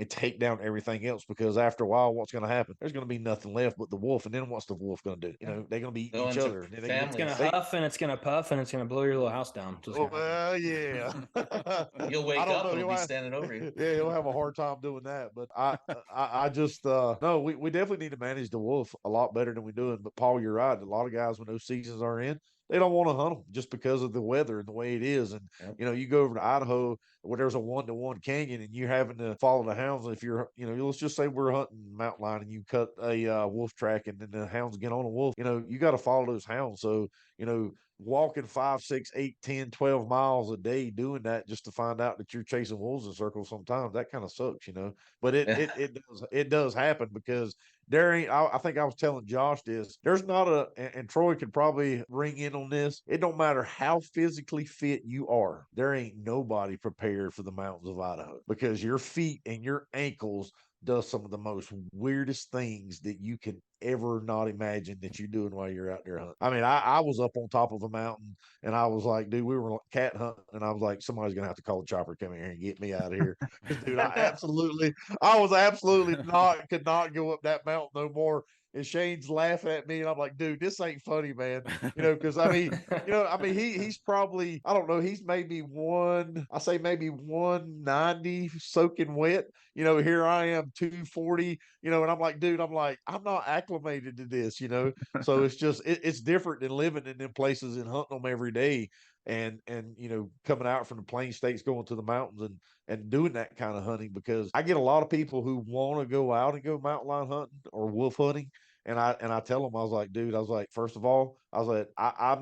take down everything else, because after a while, what's going to happen? There's going to be nothing left but the wolf. And then what's the wolf going to do? They're going to be eating each other. It's going to huff and it's going to puff and it's going to blow your little house down. Yeah. You'll wake up and it'll be standing over you. Yeah, he'll have a hard time doing that. But I just, no, we definitely need to manage the wolf a lot better than we do. But Paul, you're right. A lot of guys, when those seasons are in, they don't want to hunt them just because of the weather and the way it is. And, you go over to Idaho where there's a 1-to-1 canyon and you're having to follow the hounds. If you're, let's just say we're hunting mountain lion and you cut a wolf track and then the hounds get on a wolf, you got to follow those hounds. So, walking 5, 6, 8, 10, 12 miles a day doing that just to find out that you're chasing wolves in circles, sometimes that kind of sucks, but it does happen because there ain't, I think I was telling Josh this, there's not and Troy could probably ring in on this. It don't matter how physically fit you are. There ain't nobody prepared for the mountains of Idaho, because your feet and your ankles does some of the most weirdest things that you can ever not imagine that you're doing while you're out there hunting. I mean, I was up on top of a mountain and I was like, dude, we were cat hunting, and I was like, somebody's gonna have to call the chopper, come in here and get me out of here. Dude, I was absolutely could not go up that mountain no more. And Shane's laughing at me, and I'm like, dude, this ain't funny, man. Because he's probably, I don't know, he's maybe 190 soaking wet. Here I am 240, and I'm like, dude, I'm not acclimated to this, So it's just, it's different than living in them places and hunting them every day. And coming out from the plain states, going to the mountains and doing that kind of hunting, because I get a lot of people who want to go out and go mountain lion hunting or wolf hunting. And I tell them, I was like, dude, first of all, I was like, I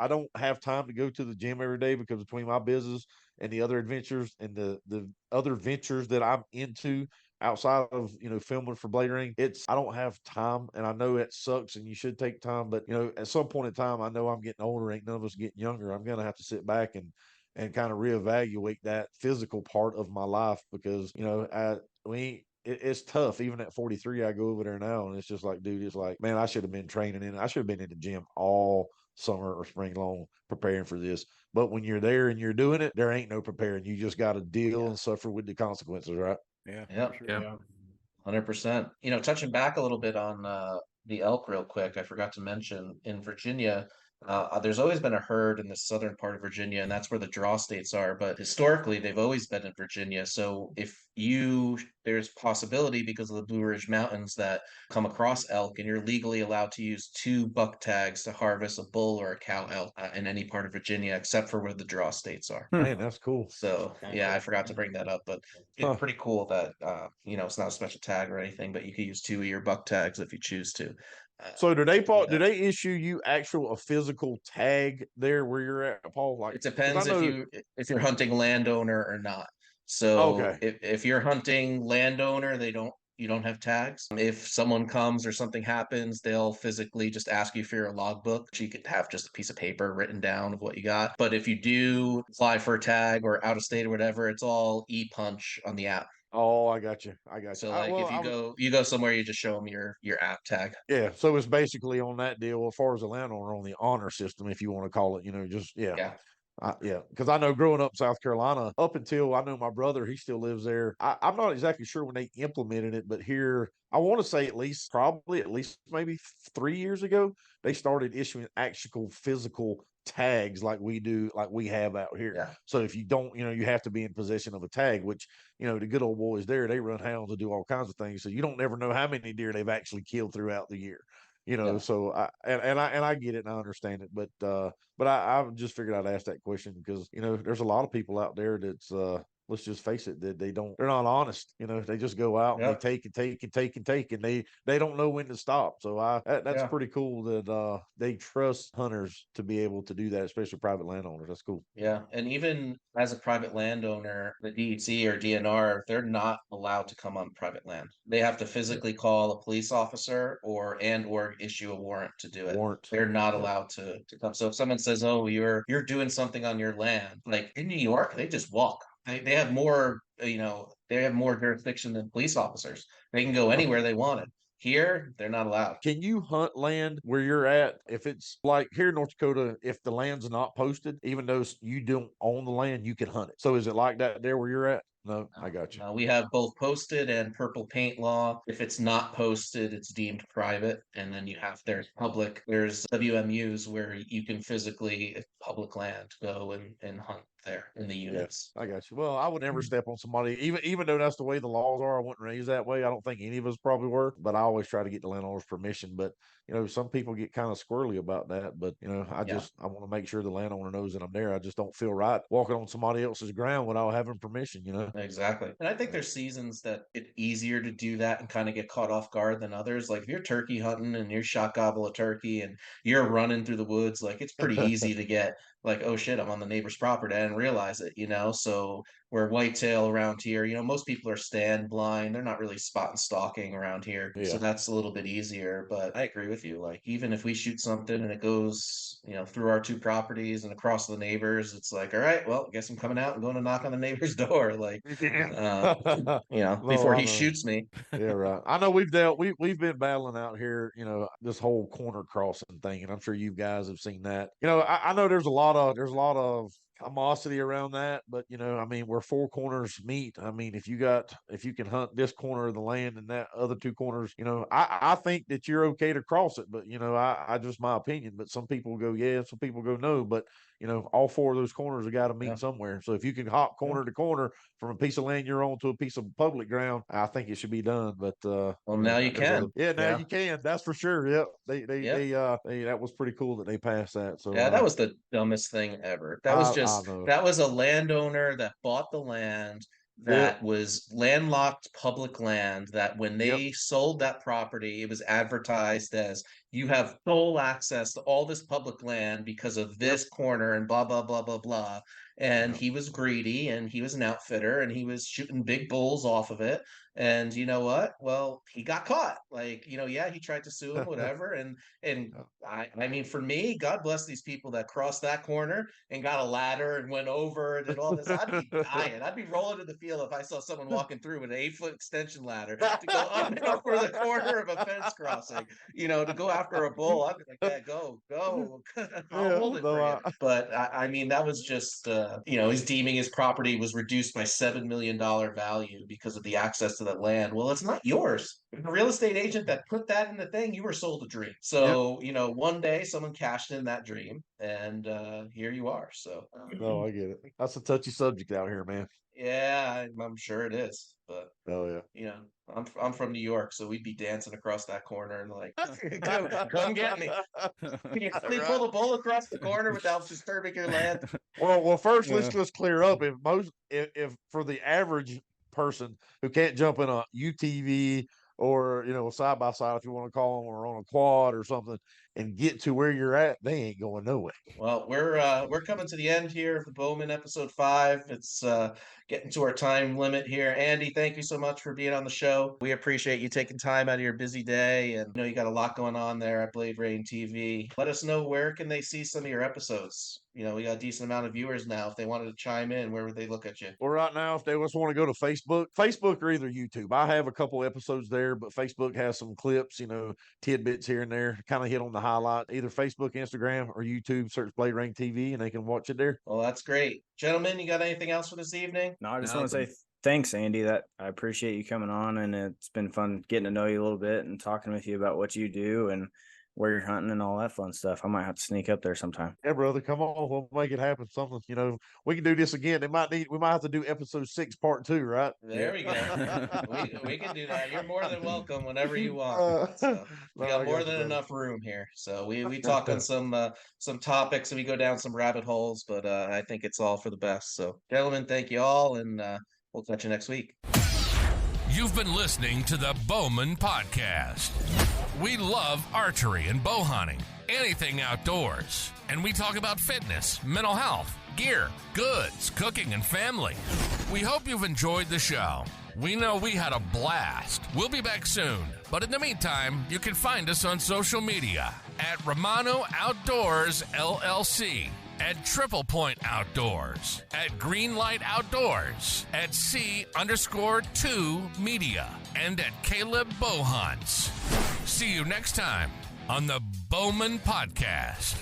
don't have time to go to the gym every day, because between my business and the other adventures and the other ventures that I'm into outside of, filming for Blade Ring, I don't have time. And I know it sucks and you should take time, but at some point in time, I know I'm getting older, ain't none of us getting younger. I'm going to have to sit back and kind of reevaluate that physical part of my life, because, it's tough. Even at 43, I go over there now and it's just like, dude, it's like, man, I should have been training I should have been in the gym all summer or spring long preparing for this. But when you're there and you're doing it, there ain't no preparing. You just got to deal and suffer with the consequences, right? Yeah. Sure. Yeah. 100%. Touching back a little bit on the elk real quick, I forgot to mention in Virginia, there's always been a herd in the southern part of Virginia, and that's where the draw states are. But historically, they've always been in Virginia. So there's possibility because of the Blue Ridge Mountains that come across elk, and you're legally allowed to use 2 buck tags to harvest a bull or a cow elk in any part of Virginia, except for where the draw states are. Man, that's cool. So I forgot to bring that up, but it's pretty cool that it's not a special tag or anything, but you can use 2 of your buck tags if you choose to. So do they issue you a physical tag there where you're at, Paul? Like, it depends if you're hunting landowner or not. So if you're hunting landowner, you don't have tags. If someone comes or something happens, they'll physically just ask you for your logbook. You could have just a piece of paper written down of what you got. But if you do apply for a tag or out of state or whatever, it's all e-punch on the app. Oh, I got you. So if you go somewhere, you just show them your app tag. Yeah. So it's basically on that deal, as far as the landowner, on the honor system, if you want to call it, Yeah. Yeah, because I know growing up in South Carolina, up until I know my brother, he still lives there. I'm not exactly sure when they implemented it, but here, I want to say probably at least maybe 3 years ago, they started issuing actual physical tags like we have out here. Yeah. So if you don't, you have to be in possession of a tag, which, the good old boys there, they run hounds and do all kinds of things. So you don't never know how many deer they've actually killed throughout the year. Yeah. So I get it and I understand it, but I just figured I'd ask that question because there's a lot of people out there that's let's just face it, that they're not honest. They just go out and they Yep. take and take and take and take, and they don't know when to stop. So that's Yeah. pretty cool that they trust hunters to be able to do that, especially private landowners. That's cool. Yeah, and even as a private landowner, the DEC or DNR, they're not allowed to come on private land. They have to physically call a police officer or issue a warrant to do it. Warrant. They're not Yep. allowed to come. So if someone says, "Oh, you're doing something on your land," like in New York, they just walk. They have more, they have more jurisdiction than police officers. They can go anywhere they wanted. Here, they're not allowed. Can you hunt land where you're at? If it's like here in North Dakota, if the land's not posted, even though you don't own the land, you can hunt it. So is it like that there where you're at? No, I got you. We have both posted and purple paint law. If it's not posted, it's deemed private. And then there's WMUs where you can physically, if public land, go and hunt there in the units. I got you. Well, I would never step on somebody, even though that's the way the laws are. I wasn't raised that way. I don't think any of us probably were, but I always try to get the landowner's permission. But some people get kind of squirrely about that. But I want to make sure the landowner knows that I'm there. I just don't feel right walking on somebody else's ground without having permission. Exactly. And I think there's seasons that it's easier to do that and kind of get caught off guard than others. Like if you're turkey hunting and you're shot gobble a turkey and you're running through the woods, like it's pretty easy to get like, oh shit, I'm on the neighbor's property. I didn't realize it, So we're whitetail around here, most people are stand blind. They're not really spot and stalking around here. Yeah. So that's a little bit easier. But I agree with you. Like even if we shoot something and it goes, through our two properties and across the neighbors, it's like, all right, well, I guess I'm coming out and going to knock on the neighbor's door. Like, before he shoots me. Yeah, right. I know we've been battling out here, this whole corner crossing thing, and I'm sure you guys have seen that. I know there's a lot of animosity around that, but where four corners meet, if you can hunt this corner of the land and that other two corners, I think that you're okay to cross it, but I just my opinion. But some people go yeah, some people go no, but all four of those corners have got to meet somewhere. So if you can hop corner to corner from a piece of land you're on to a piece of public ground, I think it should be done. But now you can. now you can. That's for sure. Yep. They that was pretty cool that they passed that. So that was the dumbest thing ever. That was a landowner that bought the land that was landlocked public land that when they sold that property, it was advertised as you have sole access to all this public land because of this corner and blah, blah, blah, blah, blah. And he was greedy and he was an outfitter and he was shooting big bulls off of it. And you know what? Well, he got caught. Like, he tried to sue him, whatever. And I mean, for me, God bless these people that crossed that corner and got a ladder and went over and did all this. I'd be dying. I'd be rolling to the field if I saw someone walking through with an 8-foot extension ladder to go up and over the corner of a fence crossing, to go after a bull. I'd be like, yeah, go. I'll hold it for you. But I mean, that was just, he's deeming his property was reduced by $7 million value because of the access to that land. Well, it's not yours. The real estate agent that put that in the thing, you were sold a dream. So, one day someone cashed in that dream and here you are. So, no, I get it. That's a touchy subject out here, man. Yeah, I'm sure it is. But I'm from New York, so we'd be dancing across that corner and like, come get me. Can you pull the bull across the corner without disturbing your land? Well, first let's just clear up. If for the average person who can't jump in a UTV or side by side, if you want to call them, or on a quad or something, and get to where you're at, they ain't going nowhere. Well, we're coming to the end here of the Bowmen episode 5. It's getting to our time limit here. Andy, thank you so much for being on the show. We appreciate you taking time out of your busy day, and you got a lot going on there at Blade Rain TV. Let us know, where can they see some of your episodes? We got a decent amount of viewers now. If they wanted to chime in, where would they look at you? Well, right now, if they just want to go to Facebook or either YouTube, I have a couple episodes there, but Facebook has some clips, tidbits here and there, kind of hit on the highlight, either Facebook, Instagram, or YouTube. Search Blade Ring TV, and they can watch it there. Well, that's great. Gentlemen, you got anything else for this evening? No, I just No, want to say thanks, Andy. That I appreciate you coming on, and it's been fun getting to know you a little bit and talking with you about what you do and where you're hunting and all that fun stuff. I might have to sneak up there sometime. Yeah, brother, come on, we'll make it happen. Something, we can do this again. We might have to do episode 6, part 2, right? There we go. we can do that. You're more than welcome whenever you want. So we got more than enough room here. So we talk on some topics and we go down some rabbit holes, but I think it's all for the best. So, gentlemen, thank you all, and we'll catch you next week. You've been listening to the Bowmen Podcast. We love archery and bow hunting, anything outdoors. And we talk about fitness, mental health, gear, goods, cooking, and family. We hope you've enjoyed the show. We know we had a blast. We'll be back soon. But in the meantime, you can find us on social media at Romano Outdoors LLC, at Triple Point Outdoors, at Greenlight Outdoors, at C_2 Media, and at Caleb Bow Hunts. See you next time on the Bowmen Podcast.